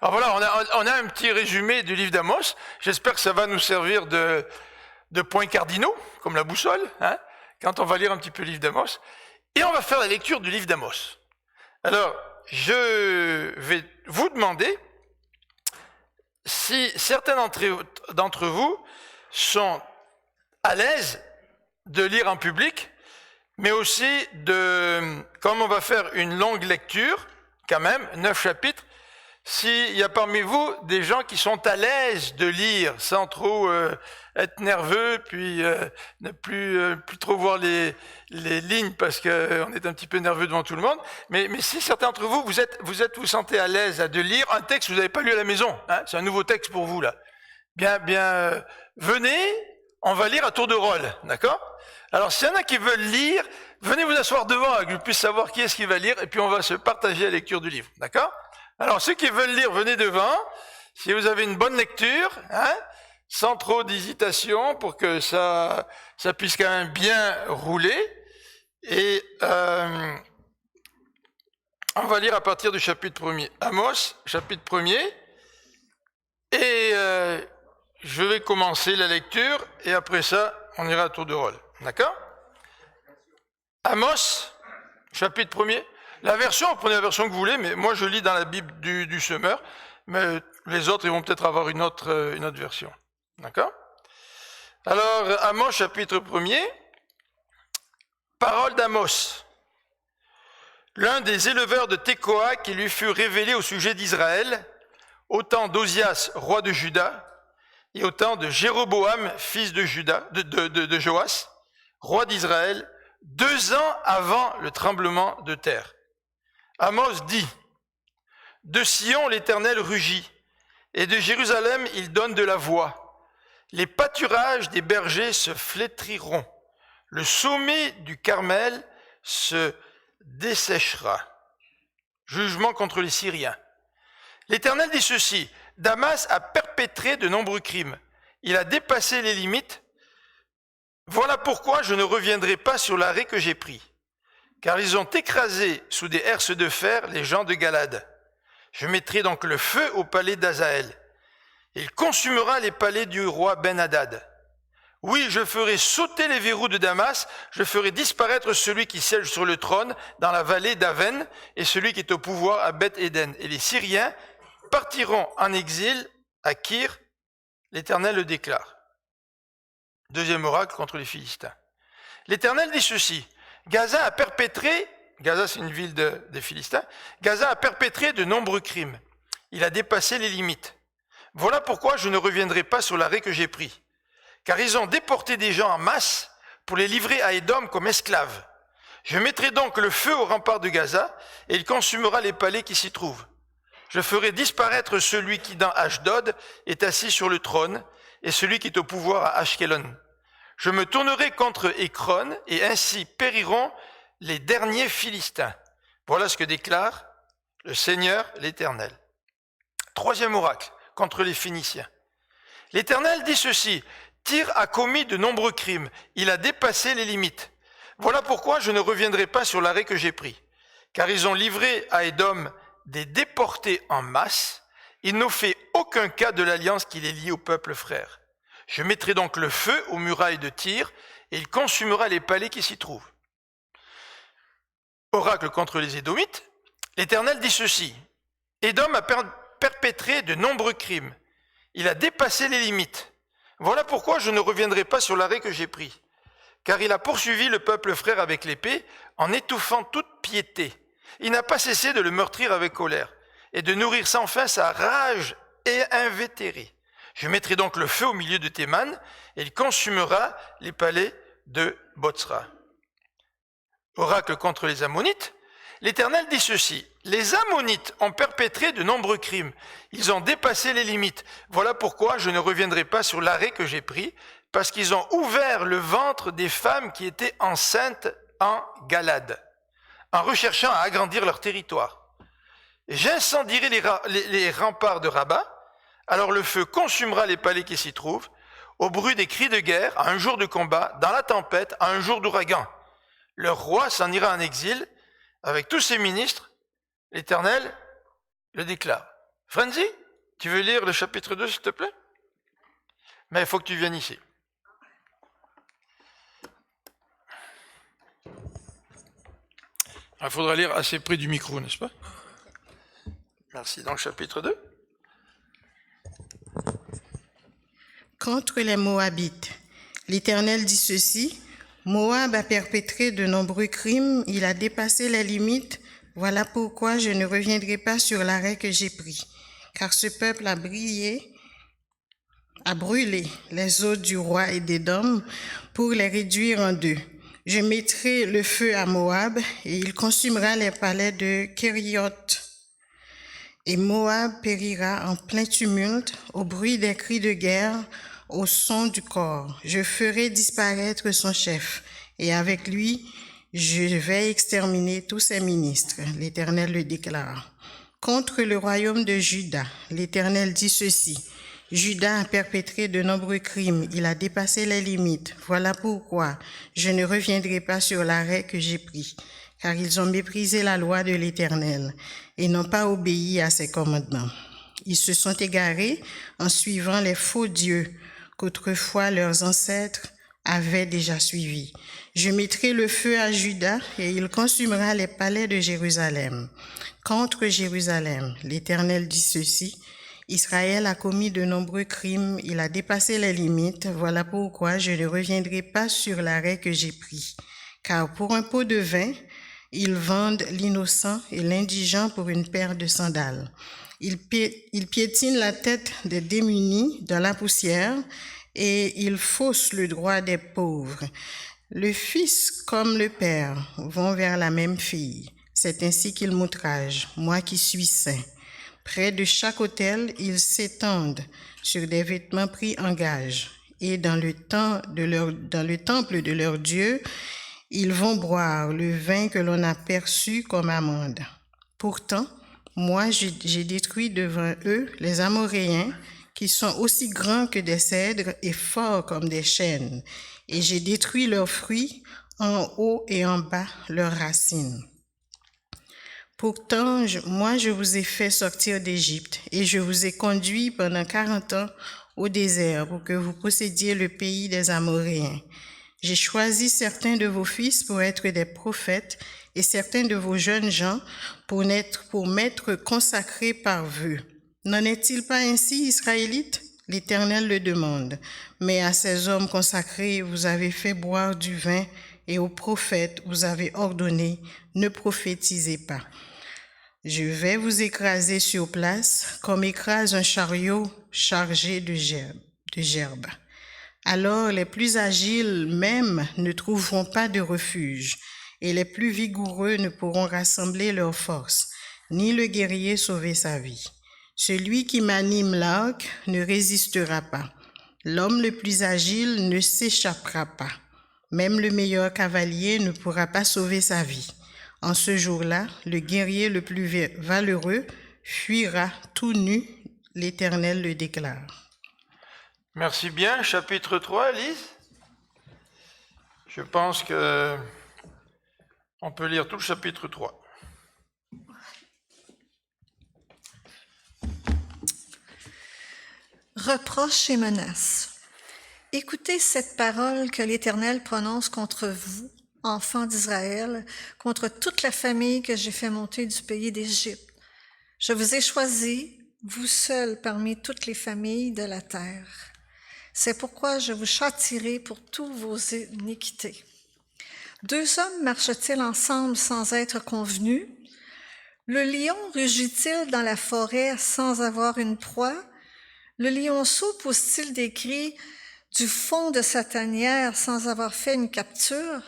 Alors voilà, on a un petit résumé du livre d'Amos. J'espère que ça va nous servir de points cardinaux, comme la boussole, hein, quand on va lire un petit peu le livre d'Amos. Et on va faire la lecture du livre d'Amos. Alors, je vais vous demander si certains d'entre vous sont à l'aise de lire en public, mais aussi comme on va faire une longue lecture, quand même, 9 chapitres, s'il y a parmi vous des gens qui sont à l'aise de lire sans trop être nerveux, puis ne plus trop voir les lignes parce qu'on est un petit peu nerveux devant tout le monde, mais si certains d'entre vous, vous sentez à l'aise de lire un texte que vous n'avez pas lu à la maison, hein, c'est un nouveau texte pour vous là, bien, venez, on va lire à tour de rôle, d'accord? Alors s'il y en a qui veulent lire, venez vous asseoir devant, que je puisse savoir qui est-ce qui va lire, et puis on va se partager la lecture du livre, d'accord? Alors, ceux qui veulent lire, venez devant. Si vous avez une bonne lecture, hein, sans trop d'hésitation, pour que ça puisse quand même bien rouler. Et on va lire à partir du chapitre 1er. Amos, chapitre 1er. Et je vais commencer la lecture, et après ça, on ira à tour de rôle. D'accord? Amos, chapitre 1er. La version, prenez la version que vous voulez, mais moi je lis dans la Bible du semeur, mais les autres, ils vont peut-être avoir une autre version. D'accord? Alors, Amos, chapitre 1er, parole d'Amos. L'un des éleveurs de Tekoa qui lui fut révélé au sujet d'Israël, au temps d'Ozias, roi de Juda, et au temps de Jéroboam, fils de Joas, roi d'Israël, 2 ans avant le tremblement de terre. Amos dit, « De Sion l'Éternel rugit, et de Jérusalem il donne de la voix. Les pâturages des bergers se flétriront, le sommet du Carmel se desséchera. » Jugement contre les Syriens. L'Éternel dit ceci, « Damas a perpétré de nombreux crimes. Il a dépassé les limites Voilà pourquoi je ne reviendrai pas sur l'arrêt que j'ai pris, car ils ont écrasé sous des herses de fer les gens de Galade. Je mettrai donc le feu au palais d'Azaël. Il consumera les palais du roi Ben-Hadad. Oui, je ferai sauter les verrous de Damas, je ferai disparaître celui qui siège sur le trône dans la vallée d'Aven et celui qui est au pouvoir à Beth-Éden. Et les Syriens partiront en exil à Kir, l'Éternel le déclare. Deuxième oracle contre les Philistins. L'Éternel dit ceci, Gaza a perpétré, Gaza c'est une ville des Philistins, Gaza a perpétré de nombreux crimes. Il a dépassé les limites. Voilà pourquoi je ne reviendrai pas sur l'arrêt que j'ai pris. Car ils ont déporté des gens en masse pour les livrer à Édom comme esclaves. Je mettrai donc le feu aux remparts de Gaza, et il consumera les palais qui s'y trouvent. Je ferai disparaître celui qui dans Ashdod est assis sur le trône, et celui qui est au pouvoir à Ashkelon. Je me tournerai contre Écron, et ainsi périront les derniers Philistins. Voilà ce que déclare le Seigneur l'Éternel. Troisième oracle contre les Phéniciens. L'Éternel dit ceci, Tyr a commis de nombreux crimes, il a dépassé les limites. Voilà pourquoi je ne reviendrai pas sur l'arrêt que j'ai pris, car ils ont livré à Édom des déportés en masse, ils n'ont fait aucun cas de l'alliance qui les lie au peuple frère. Je mettrai donc le feu aux murailles de Tyr, et il consumera les palais qui s'y trouvent. Oracle contre les Édomites, l'Éternel dit ceci, Édom a perpétré de nombreux crimes, il a dépassé les limites. Voilà pourquoi je ne reviendrai pas sur l'arrêt que j'ai pris, car il a poursuivi le peuple frère avec l'épée en étouffant toute piété. Il n'a pas cessé de le meurtrir avec colère et de nourrir sans fin sa rage et invétérée. Je mettrai donc le feu au milieu de Théman et il consumera les palais de Botsra. Oracle contre les Ammonites, l'Éternel dit ceci, les Ammonites ont perpétré de nombreux crimes, ils ont dépassé les limites. Voilà pourquoi je ne reviendrai pas sur l'arrêt que j'ai pris, parce qu'ils ont ouvert le ventre des femmes qui étaient enceintes en Galade, en recherchant à agrandir leur territoire. J'incendierai les remparts de Rabat, alors le feu consumera les palais qui s'y trouvent, au bruit des cris de guerre, à un jour de combat, dans la tempête, à un jour d'ouragan. Leur roi s'en ira en exil, avec tous ses ministres, l'Éternel le déclare. Franzi, tu veux lire le chapitre 2, s'il te plaît? Mais il faut que tu viennes ici. Il faudra lire assez près du micro, n'est-ce pas? Merci. Donc, chapitre 2. Contre les Moabites, l'Éternel dit ceci, Moab a perpétré de nombreux crimes, il a dépassé les limites, voilà pourquoi je ne reviendrai pas sur l'arrêt que j'ai pris, car ce peuple a brûlé les os du roi et d'Édom pour les réduire en deux. Je mettrai le feu à Moab et il consumera les palais de Kérioth. Et Moab périra en plein tumulte, au bruit des cris de guerre, au son du cor. Je ferai disparaître son chef, et avec lui, je vais exterminer tous ses ministres. L'Éternel le déclare. Contre le royaume de Juda, l'Éternel dit ceci. Juda a perpétré de nombreux crimes, il a dépassé les limites. Voilà pourquoi je ne reviendrai pas sur l'arrêt que j'ai pris, car ils ont méprisé la loi de l'Éternel et n'ont pas obéi à ses commandements. Ils se sont égarés en suivant les faux dieux qu'autrefois leurs ancêtres avaient déjà suivis. Je mettrai le feu à Juda et il consumera les palais de Jérusalem. Contre Jérusalem, l'Éternel dit ceci, Israël a commis de nombreux crimes, il a dépassé les limites, voilà pourquoi je ne reviendrai pas sur l'arrêt que j'ai pris. Car pour un pot de vin, ils vendent l'innocent et l'indigent pour une paire de sandales. Ils piétinent la tête des démunis dans la poussière et ils faussent le droit des pauvres. Le fils comme le père vont vers la même fille. C'est ainsi qu'ils m'outragent, moi qui suis saint. Près de chaque autel, ils s'étendent sur des vêtements pris en gage. Et dans le temple de leur Dieu, ils vont boire le vin que l'on a perçu comme amende. Pourtant, moi, j'ai détruit devant eux les Amoréens qui sont aussi grands que des cèdres et forts comme des chênes, et j'ai détruit leurs fruits en haut et en bas leurs racines. Pourtant, moi je vous ai fait sortir d'Égypte, et je vous ai conduit pendant 40 ans au désert pour que vous possédiez le pays des Amoréens. J'ai choisi certains de vos fils pour être des prophètes et certains de vos jeunes gens pour m'être consacrés par vœu. N'en est-il pas ainsi, Israélites? L'Éternel le demande. Mais à ces hommes consacrés, vous avez fait boire du vin, et aux prophètes, vous avez ordonné, ne prophétisez pas. Je vais vous écraser sur place, comme écrase un chariot chargé de gerbes. Alors les plus agiles même ne trouveront pas de refuge, et les plus vigoureux ne pourront rassembler leurs forces, ni le guerrier sauver sa vie. Celui qui m'anime l'arc ne résistera pas. L'homme le plus agile ne s'échappera pas. Même le meilleur cavalier ne pourra pas sauver sa vie. En ce jour-là, le guerrier le plus valeureux fuira tout nu, l'Éternel le déclare. Merci bien. Chapitre 3, Elise. Je pense que on peut lire tout le chapitre 3. Reproches et menaces. Écoutez cette parole que l'Éternel prononce contre vous, enfants d'Israël, contre toute la famille que j'ai fait monter du pays d'Égypte. Je vous ai choisis, vous seuls parmi toutes les familles de la terre. C'est pourquoi je vous châtierai pour tous vos iniquités. 2 hommes marchent-ils ensemble sans être convenus? Le lion rugit-il dans la forêt sans avoir une proie? Le lionceau pousse-t-il des cris du fond de sa tanière sans avoir fait une capture?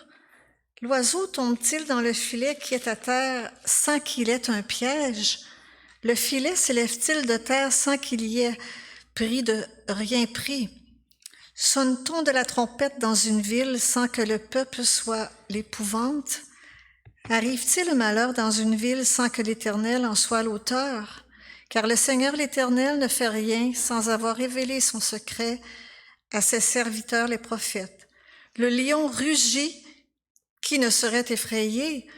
L'oiseau tombe-t-il dans le filet qui est à terre sans qu'il ait un piège? Le filet s'élève-t-il de terre sans qu'il y ait rien pris? Sonne-t-on de la trompette dans une ville sans que le peuple soit l'épouvante? Arrive-t-il le malheur dans une ville sans que l'Éternel en soit l'auteur? Car le Seigneur l'Éternel ne fait rien sans avoir révélé son secret à ses serviteurs les prophètes. Le lion rugit, qui ne serait effrayé?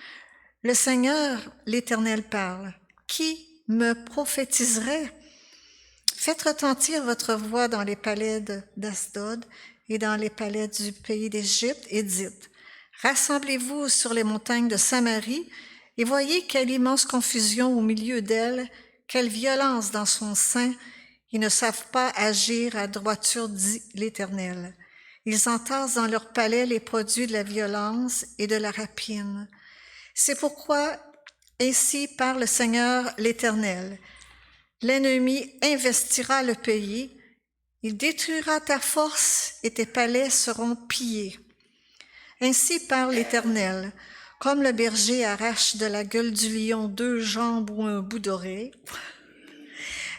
Le Seigneur l'Éternel parle. Qui me prophétiserait? Faites retentir votre voix dans les palais d'Asdod et dans les palais du pays d'Égypte et dites: rassemblez-vous sur les montagnes de Samarie et voyez quelle immense confusion au milieu d'elle, quelle violence dans son sein. Ils ne savent pas agir à droiture, dit l'Éternel. Ils entassent dans leurs palais les produits de la violence et de la rapine. C'est pourquoi, ainsi parle le Seigneur l'Éternel, l'ennemi investira le pays, il détruira ta force et tes palais seront pillés. Ainsi parle l'Éternel, comme le berger arrache de la gueule du lion 2 jambes ou un bout d'oreille.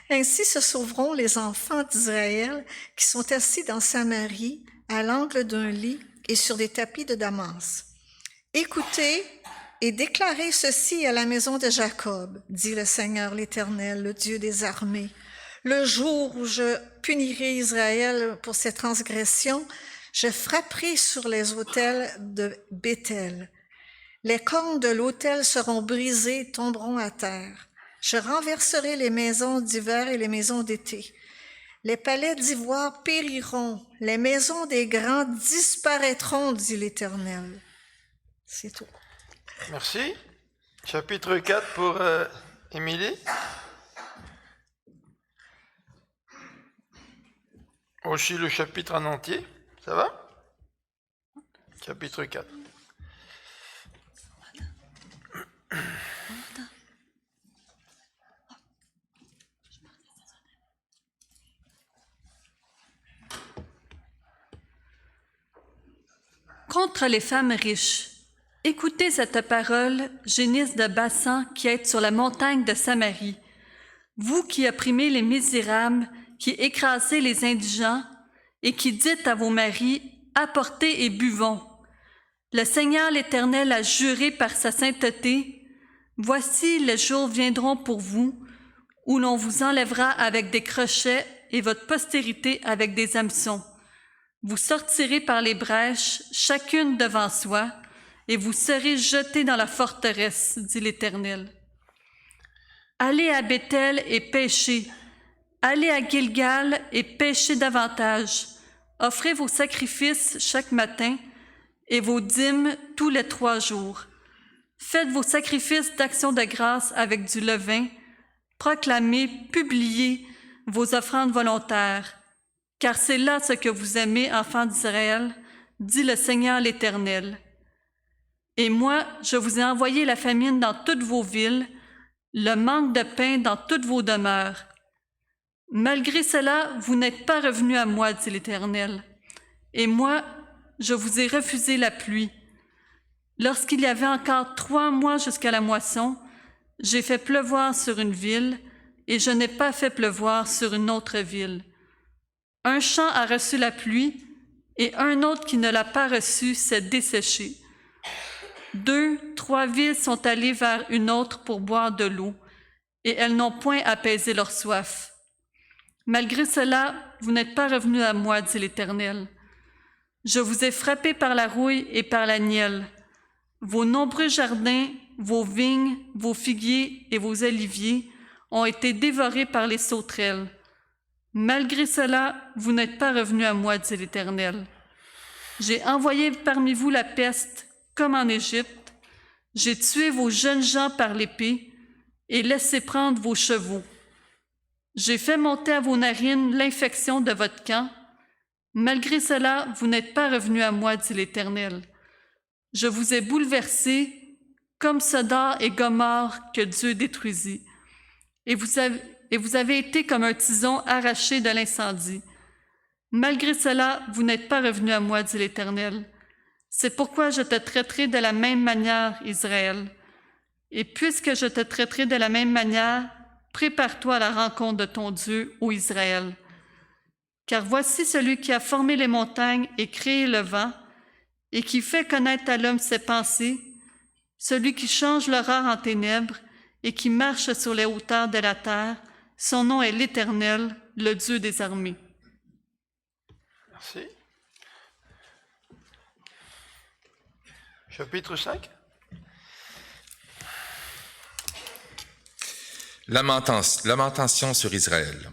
Ainsi se sauveront les enfants d'Israël qui sont assis dans Samarie, à l'angle d'un lit et sur des tapis de Damas. Écoutez et déclarez ceci à la maison de Jacob, dit le Seigneur l'Éternel, le Dieu des armées. Le jour où je punirai Israël pour ses transgressions, je frapperai sur les autels de Béthel. Les cornes de l'autel seront brisées, tomberont à terre. Je renverserai les maisons d'hiver et les maisons d'été. Les palais d'ivoire périront, les maisons des grands disparaîtront, dit l'Éternel. C'est tout. Merci. Chapitre 4 pour Émilie. Aussi le chapitre en entier, ça va? Chapitre 4. Contre les femmes riches. Écoutez cette parole, génisse de Bassan qui êtes sur la montagne de Samarie. Vous qui opprimez les misérables, qui écrasez les indigents, et qui dites à vos maris, apportez et buvons. Le Seigneur l'Éternel a juré par sa sainteté, voici les jours viendront pour vous, où l'on vous enlèvera avec des crochets et votre postérité avec des hameçons. Vous sortirez par les brèches, chacune devant soi, et vous serez jetés dans la forteresse, dit l'Éternel. Allez à Béthel et pêchez. Allez à Gilgal et pêchez davantage. Offrez vos sacrifices chaque matin et vos dîmes tous les 3 jours. Faites vos sacrifices d'action de grâce avec du levain. Proclamez, publiez vos offrandes volontaires. Car c'est là ce que vous aimez, enfants d'Israël, dit le Seigneur l'Éternel. Et moi, je vous ai envoyé la famine dans toutes vos villes, le manque de pain dans toutes vos demeures. Malgré cela, vous n'êtes pas revenus à moi, dit l'Éternel. Et moi, je vous ai refusé la pluie. Lorsqu'il y avait encore 3 mois jusqu'à la moisson, j'ai fait pleuvoir sur une ville, et je n'ai pas fait pleuvoir sur une autre ville. Un champ a reçu la pluie, et un autre qui ne l'a pas reçue s'est desséché. 2, 3 villes sont allées vers une autre pour boire de l'eau, et elles n'ont point apaisé leur soif. Malgré cela, vous n'êtes pas revenus à moi, dit l'Éternel. Je vous ai frappé par la rouille et par la nielle. Vos nombreux jardins, vos vignes, vos figuiers et vos oliviers ont été dévorés par les sauterelles. Malgré cela, vous n'êtes pas revenus à moi, dit l'Éternel. J'ai envoyé parmi vous la peste, comme en Égypte. J'ai tué vos jeunes gens par l'épée et laissé prendre vos chevaux. J'ai fait monter à vos narines l'infection de votre camp. Malgré cela, vous n'êtes pas revenus à moi, dit l'Éternel. Je vous ai bouleversés comme Sodome et Gomorrhe que Dieu détruisit. Et vous avez été comme un tison arraché de l'incendie. Malgré cela, vous n'êtes pas revenus à moi, dit l'Éternel. C'est pourquoi je te traiterai de la même manière, Israël. Et puisque je te traiterai de la même manière, prépare-toi à la rencontre de ton Dieu, ô Israël. Car voici celui qui a formé les montagnes et créé le vent, et qui fait connaître à l'homme ses pensées, celui qui change l'aurore en ténèbres et qui marche sur les hauteurs de la terre, son nom est l'Éternel, le Dieu des armées. Merci. Chapitre 5. Lamentation sur Israël.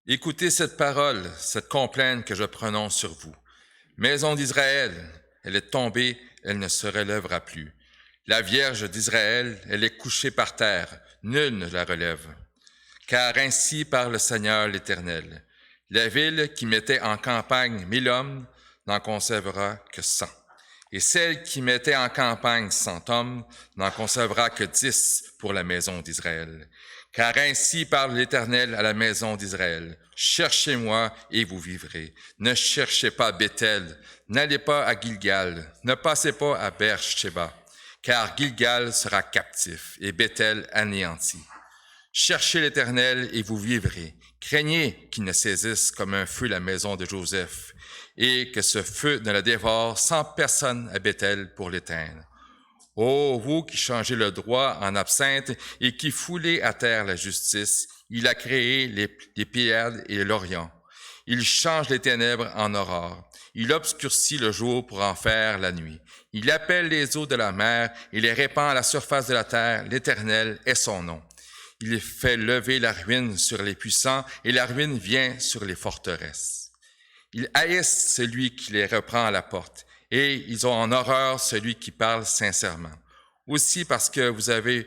Écoutez cette parole, cette complainte que je prononce sur vous. Maison d'Israël, elle est tombée, elle ne se relèvera plus. La Vierge d'Israël, elle est couchée par terre, nul ne la relève. Car ainsi parle le Seigneur l'Éternel. La ville qui mettait en campagne 1000 hommes n'en conservera que 100. Et celle qui mettait en campagne 100 hommes n'en conservera que 10 pour la maison d'Israël. Car ainsi parle l'Éternel à la maison d'Israël. Cherchez-moi et vous vivrez. Ne cherchez pas Béthel, n'allez pas à Gilgal, ne passez pas à Beer-Sheba, car Gilgal sera captif et Béthel anéanti. Cherchez l'Éternel et vous vivrez. Craignez qu'il ne saisisse comme un feu la maison de Joseph, et que ce feu ne la dévore sans personne à Béthel pour l'éteindre. Ô vous qui changez le droit en absinthe et qui foulez à terre la justice, il a créé les Pléiades et l'Orient. Il change les ténèbres en aurore. Il obscurcit le jour pour en faire la nuit. Il appelle les eaux de la mer et les répand à la surface de la terre. L'Éternel est son nom. Il fait lever la ruine sur les puissants et la ruine vient sur les forteresses. Ils haïssent celui qui les reprend à la porte et ils ont en horreur celui qui parle sincèrement. Aussi parce que vous avez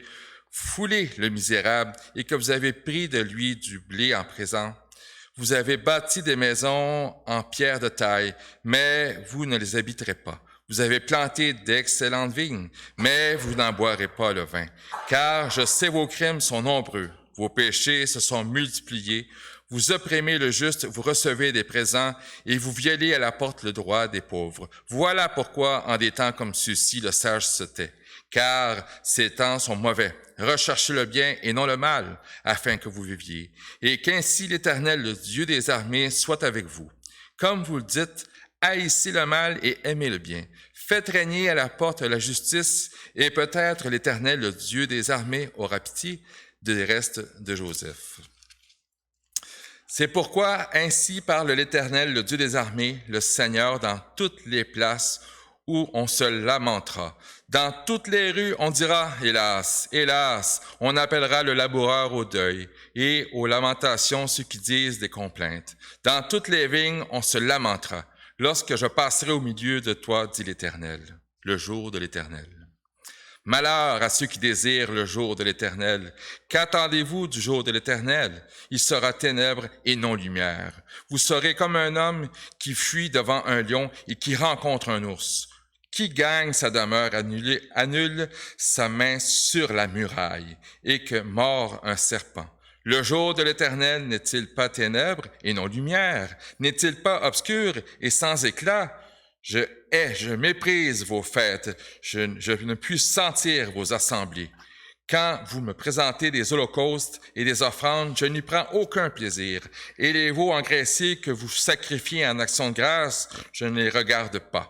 foulé le misérable et que vous avez pris de lui du blé en présent. Vous avez bâti des maisons en pierre de taille, mais vous ne les habiterez pas. Vous avez planté d'excellentes vignes, mais vous n'en boirez pas le vin. Car je sais vos crimes sont nombreux, vos péchés se sont multipliés. Vous opprimez le juste, vous recevez des présents et vous violez à la porte le droit des pauvres. Voilà pourquoi, en des temps comme ceux-ci, le sage se tait. Car ces temps sont mauvais. Recherchez le bien et non le mal, afin que vous viviez. Et qu'ainsi l'Éternel, le Dieu des armées, soit avec vous. Comme vous le dites, haïssez le mal et aimez le bien. Faites régner à la porte la justice, et peut-être l'Éternel, le Dieu des armées, aura pitié des restes de Joseph. C'est pourquoi ainsi parle l'Éternel, le Dieu des armées, le Seigneur, dans toutes les places où on se lamentera. Dans toutes les rues, on dira « Hélas, hélas », on appellera le laboureur au deuil, et aux lamentations ceux qui disent des complaintes. Dans toutes les vignes, on se lamentera, lorsque je passerai au milieu de toi, dit l'Éternel, le jour de l'Éternel. Malheur à ceux qui désirent le jour de l'Éternel. Qu'attendez-vous du jour de l'Éternel? Il sera ténèbres et non lumière. Vous serez comme un homme qui fuit devant un lion et qui rencontre un ours. Qui gagne sa demeure annule sa main sur la muraille et que mord un serpent. Le jour de l'Éternel n'est-il pas ténèbres et non lumière? N'est-il pas obscur et sans éclat? Je méprise vos fêtes, je ne puis sentir vos assemblées. Quand vous me présentez des holocaustes et des offrandes, je n'y prends aucun plaisir, et les veaux engraissés que vous sacrifiez en action de grâce, je ne les regarde pas.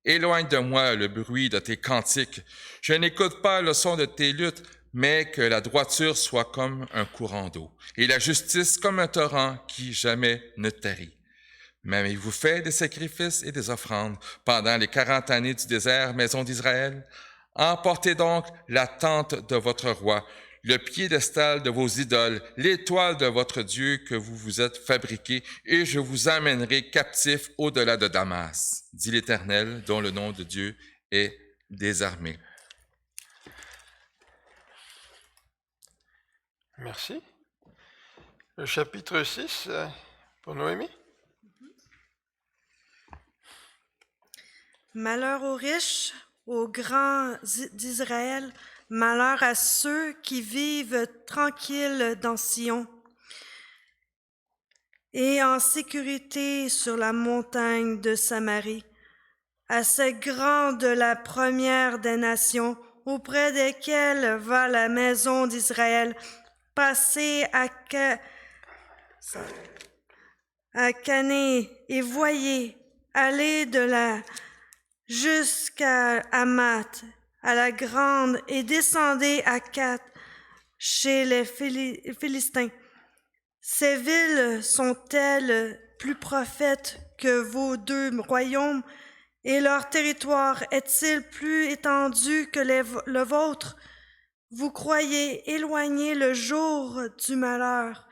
Éloigne de moi le bruit de tes cantiques, je n'écoute pas le son de tes luttes, mais que la droiture soit comme un courant d'eau, et la justice comme un torrent qui jamais ne tarit. M'avez-vous fait des sacrifices et des offrandes pendant les 40 années du désert, maison d'Israël? Emportez donc la tente de votre roi, le piédestal de vos idoles, l'étoile de votre Dieu que vous vous êtes fabriqué, et je vous amènerai captifs au-delà de Damas, dit l'Éternel, dont le nom de Dieu est des armées. Merci. Le chapitre 6 pour Noémie. Malheur aux riches, aux grands d'Israël, malheur à ceux qui vivent tranquilles dans Sion et en sécurité sur la montagne de Samarie, à ces grands de la première des nations, auprès desquels va la maison d'Israël, passez à Cané et voyez, allez de là jusqu'à Hamath, à la grande, et descendez à Gat, chez les Philistins. Ces villes sont-elles plus prophètes que vos deux royaumes, et leur territoire est-il plus étendu que le vôtre? Vous croyez éloigner le jour du malheur,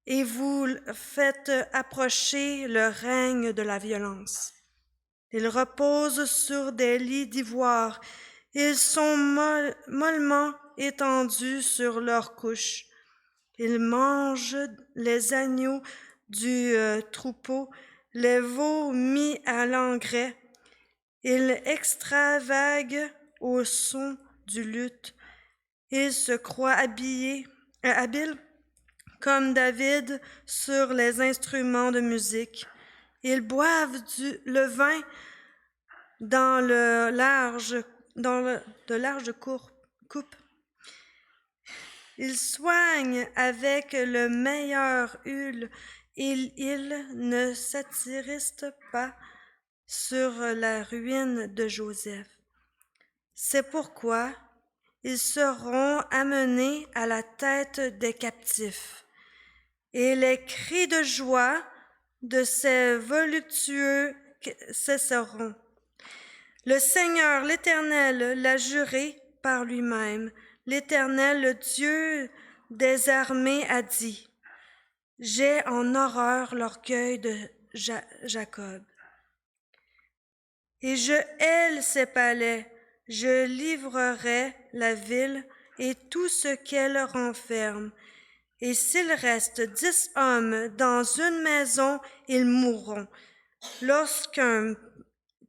et vous faites approcher le règne de la violence. Ils reposent sur des lits d'ivoire. Ils sont mollement étendus sur leurs couches. Ils mangent les agneaux du troupeau, les veaux mis à l'engrais. Ils extravaguent au son du luth. Ils se croient habiles comme David sur les instruments de musique. Ils boivent le vin dans de larges coupes. Ils soignent avec le meilleur huile et ils ne s'attriste pas sur la ruine de Joseph. C'est pourquoi ils seront amenés à la tête des captifs, et les cris de joie de ces voluptueux cesseront. Le Seigneur, l'Éternel, l'a juré par lui-même. L'Éternel, le Dieu des armées, a dit: j'ai en horreur l'orgueil de Jacob. Et je hais ses palais, je livrerai la ville et tout ce qu'elle renferme. Et s'il reste 10 hommes dans une maison, ils mourront. Lorsqu'un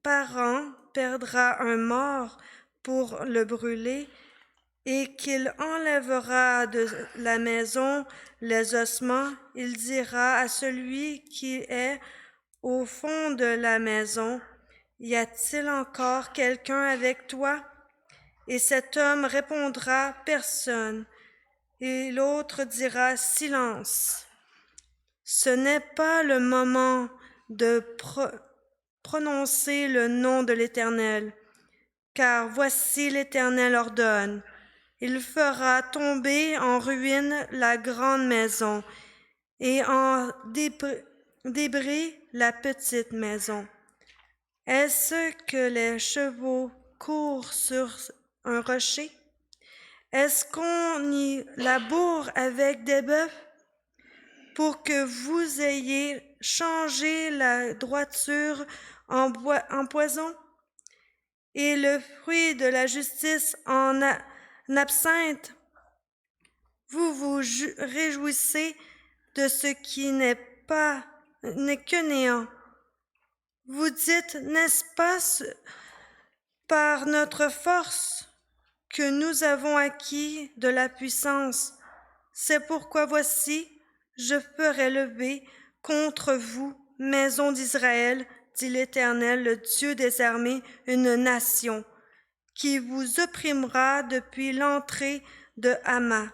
parent perdra un mort pour le brûler, et qu'il enlèvera de la maison les ossements, il dira à celui qui est au fond de la maison: y a-t-il encore quelqu'un avec toi? Et cet homme répondra: personne. Et l'autre dira: silence. Ce n'est pas le moment de prononcer le nom de l'Éternel, car voici l'Éternel ordonne: il fera tomber en ruine la grande maison, et en débris la petite maison. Est-ce que les chevaux courent sur un rocher? Est-ce qu'on y laboure avec des bœufs? Pour que vous ayez changé la droiture en poison et le fruit de la justice en absinthe, vous vous réjouissez de ce qui n'est que néant. Vous dites, n'est-ce pas par notre force que nous avons acquis de la puissance? C'est pourquoi voici, je ferai lever contre vous, maison d'Israël, dit l'Éternel, le Dieu des armées, une nation qui vous opprimera depuis l'entrée de Hama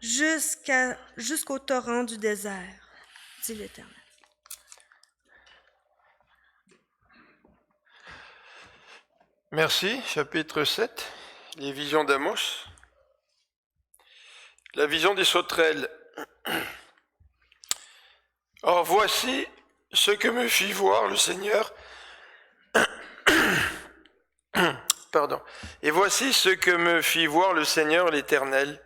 jusqu'au torrent du désert, dit l'Éternel. Merci. Chapitre 7, les visions d'Amos. La vision des sauterelles. Or voici ce que me fit voir le Seigneur. Pardon. Et voici ce que me fit voir le Seigneur l'Éternel.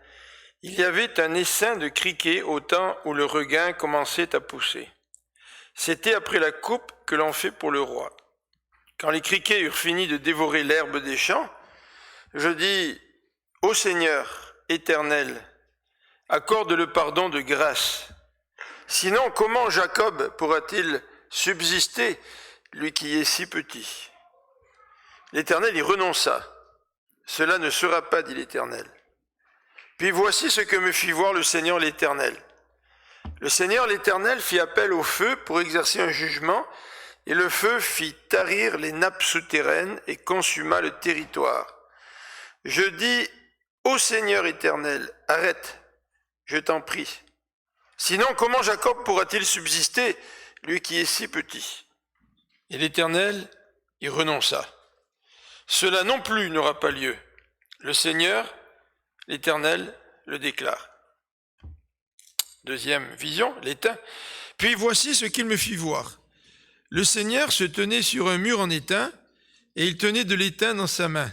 Il y avait un essaim de criquets au temps où le regain commençait à pousser. C'était après la coupe que l'on fait pour le roi. Quand les criquets eurent fini de dévorer l'herbe des champs, je dis, ô Seigneur éternel, accorde le pardon de grâce. Sinon, comment Jacob pourra-t-il subsister, lui qui est si petit? L'Éternel y renonça. Cela ne sera pas, dit l'Éternel. Puis voici ce que me fit voir le Seigneur l'Éternel. Le Seigneur l'Éternel fit appel au feu pour exercer un jugement, et le feu fit tarir les nappes souterraines et consuma le territoire. Je dis, ô Seigneur éternel, arrête, je t'en prie. Sinon, comment Jacob pourra-t-il subsister, lui qui est si petit? Et l'Éternel y renonça. Cela non plus n'aura pas lieu. Le Seigneur, l'Éternel, le déclare. Deuxième vision, l'étain. Puis voici ce qu'il me fit voir. Le Seigneur se tenait sur un mur en étain, et il tenait de l'étain dans sa main.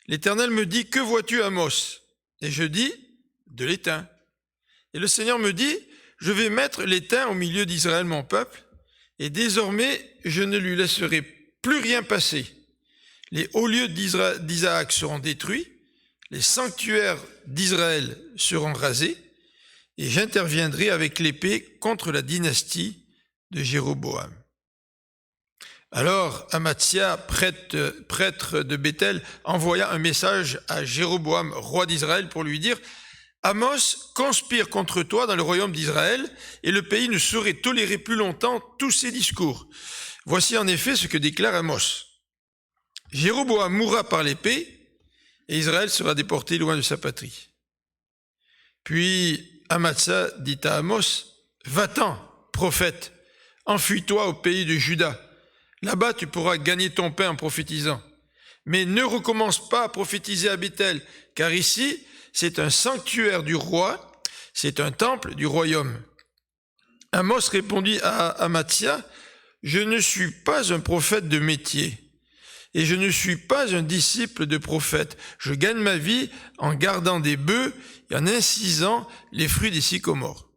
L'Éternel me dit, que vois-tu, Amos? Et je dis, de l'étain. Et le Seigneur me dit, je vais mettre l'étain au milieu d'Israël, mon peuple, et désormais je ne lui laisserai plus rien passer. Les hauts lieux d'Isaac seront détruits, les sanctuaires d'Israël seront rasés, et j'interviendrai avec l'épée contre la dynastie de Jéroboam. Alors Amatsia, prêtre de Béthel, envoya un message à Jéroboam, roi d'Israël, pour lui dire « Amos conspire contre toi dans le royaume d'Israël, et le pays ne saurait tolérer plus longtemps tous ses discours. Voici en effet ce que déclare Amos. Jéroboam mourra par l'épée, et Israël sera déporté loin de sa patrie. » Puis Amatsia dit à Amos « Va-t'en, prophète, enfuis-toi au pays de Juda. Là-bas, tu pourras gagner ton pain en prophétisant. Mais ne recommence pas à prophétiser à Béthel, car ici, c'est un sanctuaire du roi, c'est un temple du royaume. » Amos répondit à Amatsia, « Je ne suis pas un prophète de métier, et je ne suis pas un disciple de prophète. Je gagne ma vie en gardant des bœufs et en incisant les fruits des sycomores. »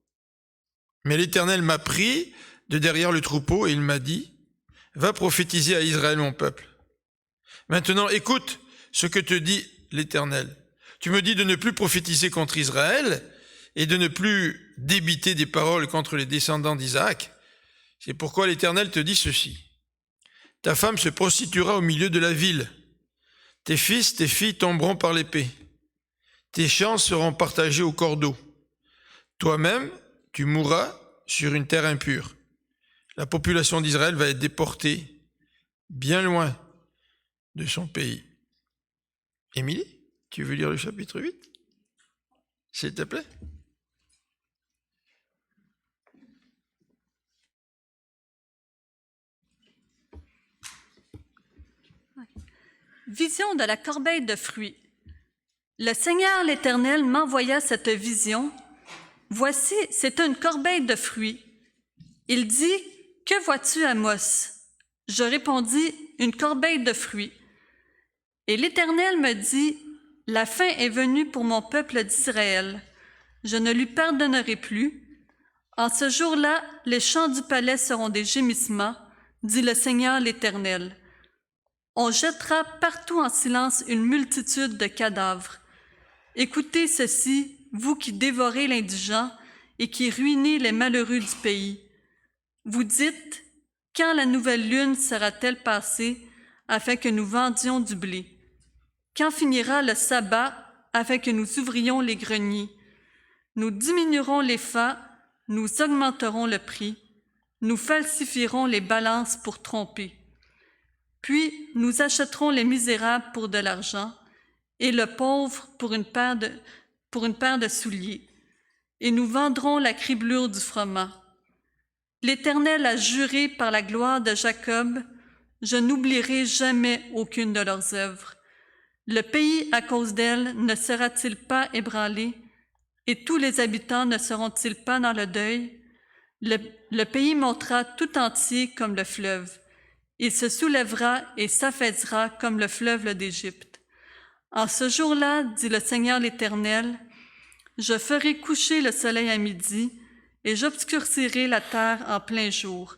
Mais l'Éternel m'a pris de derrière le troupeau et il m'a dit, « Va prophétiser à Israël, mon peuple. Maintenant, écoute ce que te dit l'Éternel. Tu me dis de ne plus prophétiser contre Israël et de ne plus débiter des paroles contre les descendants d'Isaac. C'est pourquoi l'Éternel te dit ceci. Ta femme se prostituera au milieu de la ville. Tes fils, tes filles tomberont par l'épée. Tes champs seront partagés au cordeau. Toi-même, tu mourras sur une terre impure. La population d'Israël va être déportée bien loin de son pays. » Émilie, tu veux lire le chapitre 8? S'il te plaît. Vision de la corbeille de fruits. Le Seigneur l'Éternel m'envoya cette vision. Voici, c'est une corbeille de fruits. Il dit, « Que vois-tu, Amos? » Je répondis, « Une corbeille de fruits. » Et l'Éternel me dit, « La fin est venue pour mon peuple d'Israël. Je ne lui pardonnerai plus. En ce jour-là, les champs du palais seront des gémissements, dit le Seigneur l'Éternel. On jettera partout en silence une multitude de cadavres. Écoutez ceci, vous qui dévorez l'indigent et qui ruinez les malheureux du pays. Vous dites, quand la nouvelle lune sera-t-elle passée afin que nous vendions du blé? Quand finira le sabbat afin que nous ouvrions les greniers? Nous diminuerons les fats, nous augmenterons le prix, nous falsifierons les balances pour tromper. Puis nous achèterons les misérables pour de l'argent et le pauvre pour une paire de souliers, et nous vendrons la criblure du froment. L'Éternel a juré par la gloire de Jacob, je n'oublierai jamais aucune de leurs œuvres. Le pays à cause d'elle ne sera-t-il pas ébranlé, et tous les habitants ne seront-ils pas dans le deuil? Le pays montera tout entier comme le fleuve. Il se soulèvera et s'affaissera comme le fleuve d'Égypte. En ce jour-là, dit le Seigneur l'Éternel, je ferai coucher le soleil à midi et j'obscurcirai la terre en plein jour.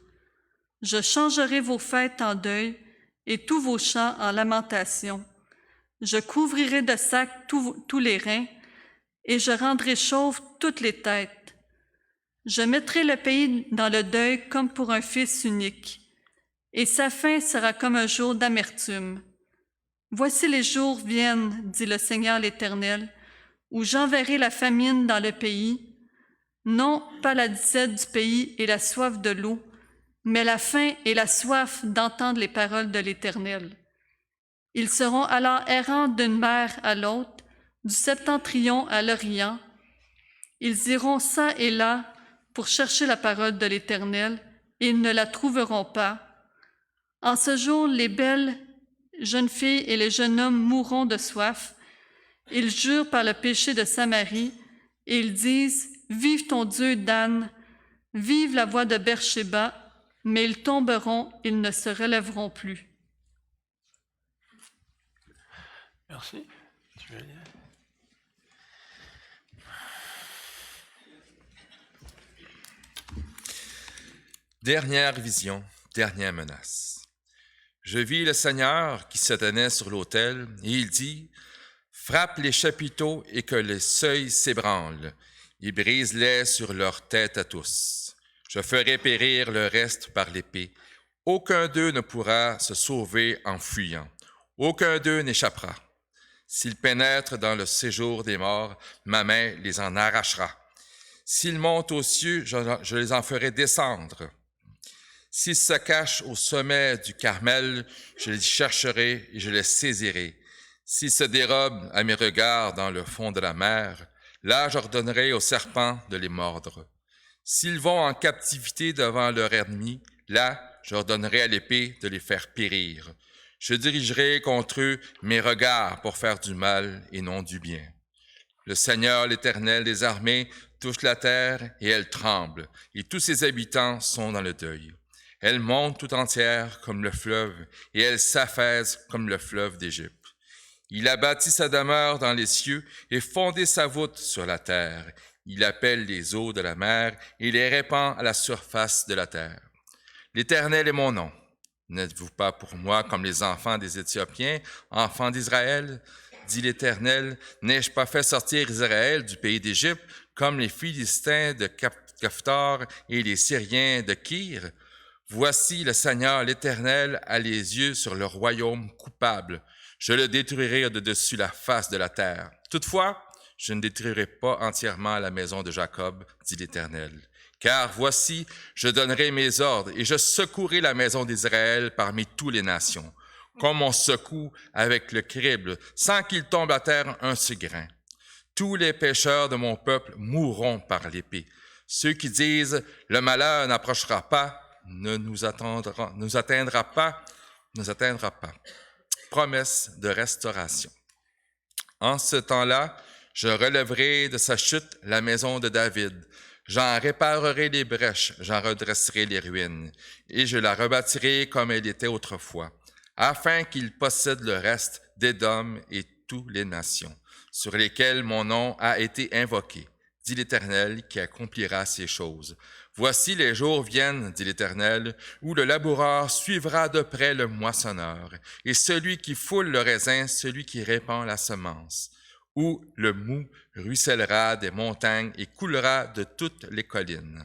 Je changerai vos fêtes en deuil et tous vos chants en lamentation. Je couvrirai de sacs tous les reins et je rendrai chauves toutes les têtes. Je mettrai le pays dans le deuil comme pour un fils unique, et sa fin sera comme un jour d'amertume. Voici les jours viennent, dit le Seigneur l'Éternel, où j'enverrai la famine dans le pays, non pas la disette du pays et la soif de l'eau, mais la faim et la soif d'entendre les paroles de l'Éternel. Ils seront alors errants d'une mer à l'autre, du septentrion à l'orient. Ils iront çà et là pour chercher la parole de l'Éternel, et ils ne la trouveront pas. En ce jour, les belles jeunes filles et les jeunes hommes mourront de soif. Ils jurent par le péché de Samarie, et ils disent, « Vive ton Dieu, Dan, vive la voix de Beersheba », mais ils tomberont, ils ne se relèveront plus. Merci. Tu veux lire? Dernière vision, dernière menace. Je vis le Seigneur qui se tenait sur l'autel, et il dit, « Frappe les chapiteaux et que les seuils s'ébranlent, et brise-les sur leur tête à tous. Je ferai périr le reste par l'épée. Aucun d'eux ne pourra se sauver en fuyant. Aucun d'eux n'échappera. S'ils pénètrent dans le séjour des morts, ma main les en arrachera. S'ils montent aux cieux, je les en ferai descendre. S'ils se cachent au sommet du Carmel, je les chercherai et je les saisirai. S'ils se dérobent à mes regards dans le fond de la mer, là j'ordonnerai aux serpents de les mordre. S'ils vont en captivité devant leur ennemi, là j'ordonnerai à l'épée de les faire périr. Je dirigerai contre eux mes regards pour faire du mal et non du bien. Le Seigneur, l'Éternel des armées, touche la terre et elle tremble, et tous ses habitants sont dans le deuil. Elle monte tout entière comme le fleuve, et elle s'affaisse comme le fleuve d'Égypte. Il a bâti sa demeure dans les cieux et fondé sa voûte sur la terre. Il appelle les eaux de la mer et les répand à la surface de la terre. L'Éternel est mon nom. N'êtes-vous pas pour moi comme les enfants des Éthiopiens, enfants d'Israël? Dit l'Éternel, n'ai-je pas fait sortir Israël du pays d'Égypte comme les Philistins de Caphtor et les Syriens de Kyr? Voici le Seigneur, l'Éternel, a les yeux sur le royaume coupable. Je le détruirai de dessus la face de la terre. Toutefois, je ne détruirai pas entièrement la maison de Jacob, dit l'Éternel. Car voici, je donnerai mes ordres et je secouerai la maison d'Israël parmi toutes les nations, comme on secoue avec le crible, sans qu'il tombe à terre un seul grain. Tous les pécheurs de mon peuple mourront par l'épée. Ceux qui disent « le malheur n'approchera pas », ne nous atteindra pas. Promesse de restauration. En ce temps-là, Je relèverai de sa chute la maison de David. J'en réparerai les brèches, j'en redresserai les ruines, et je la rebâtirai comme elle était autrefois, afin qu'il possède le reste d'Édom et toutes les nations, sur lesquelles mon nom a été invoqué, dit l'Éternel qui accomplira ces choses. Voici les jours viennent, dit l'Éternel, où le laboureur suivra de près le moissonneur, et celui qui foule le raisin, celui qui répand la semence, où le mou ruissellera des montagnes et coulera de toutes les collines.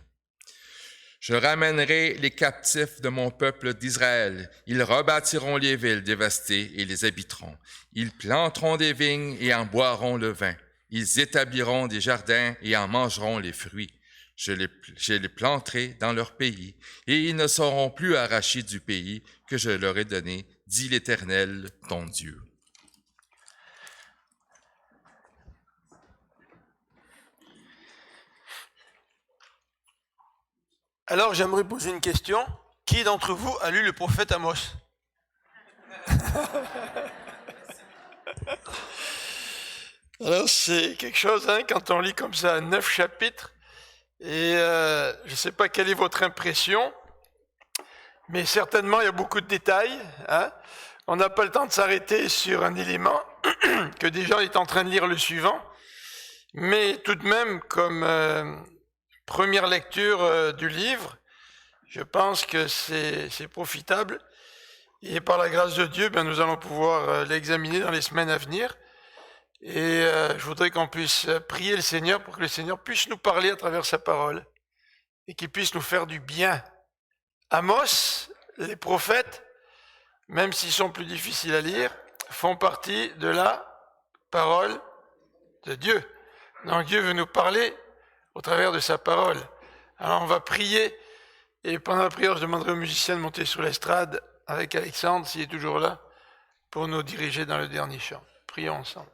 Je ramènerai les captifs de mon peuple d'Israël. Ils rebâtiront les villes dévastées et les habiteront. Ils planteront des vignes et en boiront le vin. Ils établiront des jardins et en mangeront les fruits. Je les planterai dans leur pays, et ils ne seront plus arrachés du pays que je leur ai donné, dit l'Éternel, ton Dieu. Alors j'aimerais poser une question. Qui d'entre vous a lu le prophète Amos? Alors c'est quelque chose, hein, quand on lit comme ça 9 chapitres, et je ne sais pas quelle est votre impression, mais certainement il y a beaucoup de détails. Hein. On n'a pas le temps de s'arrêter sur un élément, que déjà on est en train de lire le suivant, mais tout de même comme première lecture du livre, je pense que c'est profitable, et par la grâce de Dieu, nous allons pouvoir l'examiner dans les semaines à venir. Et je voudrais qu'on puisse prier le Seigneur pour que le Seigneur puisse nous parler à travers sa parole et qu'il puisse nous faire du bien. Amos, les prophètes, même s'ils sont plus difficiles à lire, font partie de la parole de Dieu. Donc Dieu veut nous parler au travers de sa parole. Alors on va prier, et pendant la prière, je demanderai aux musiciens de monter sur l'estrade avec Alexandre, s'il est toujours là, pour nous diriger dans le dernier chant. Prions ensemble.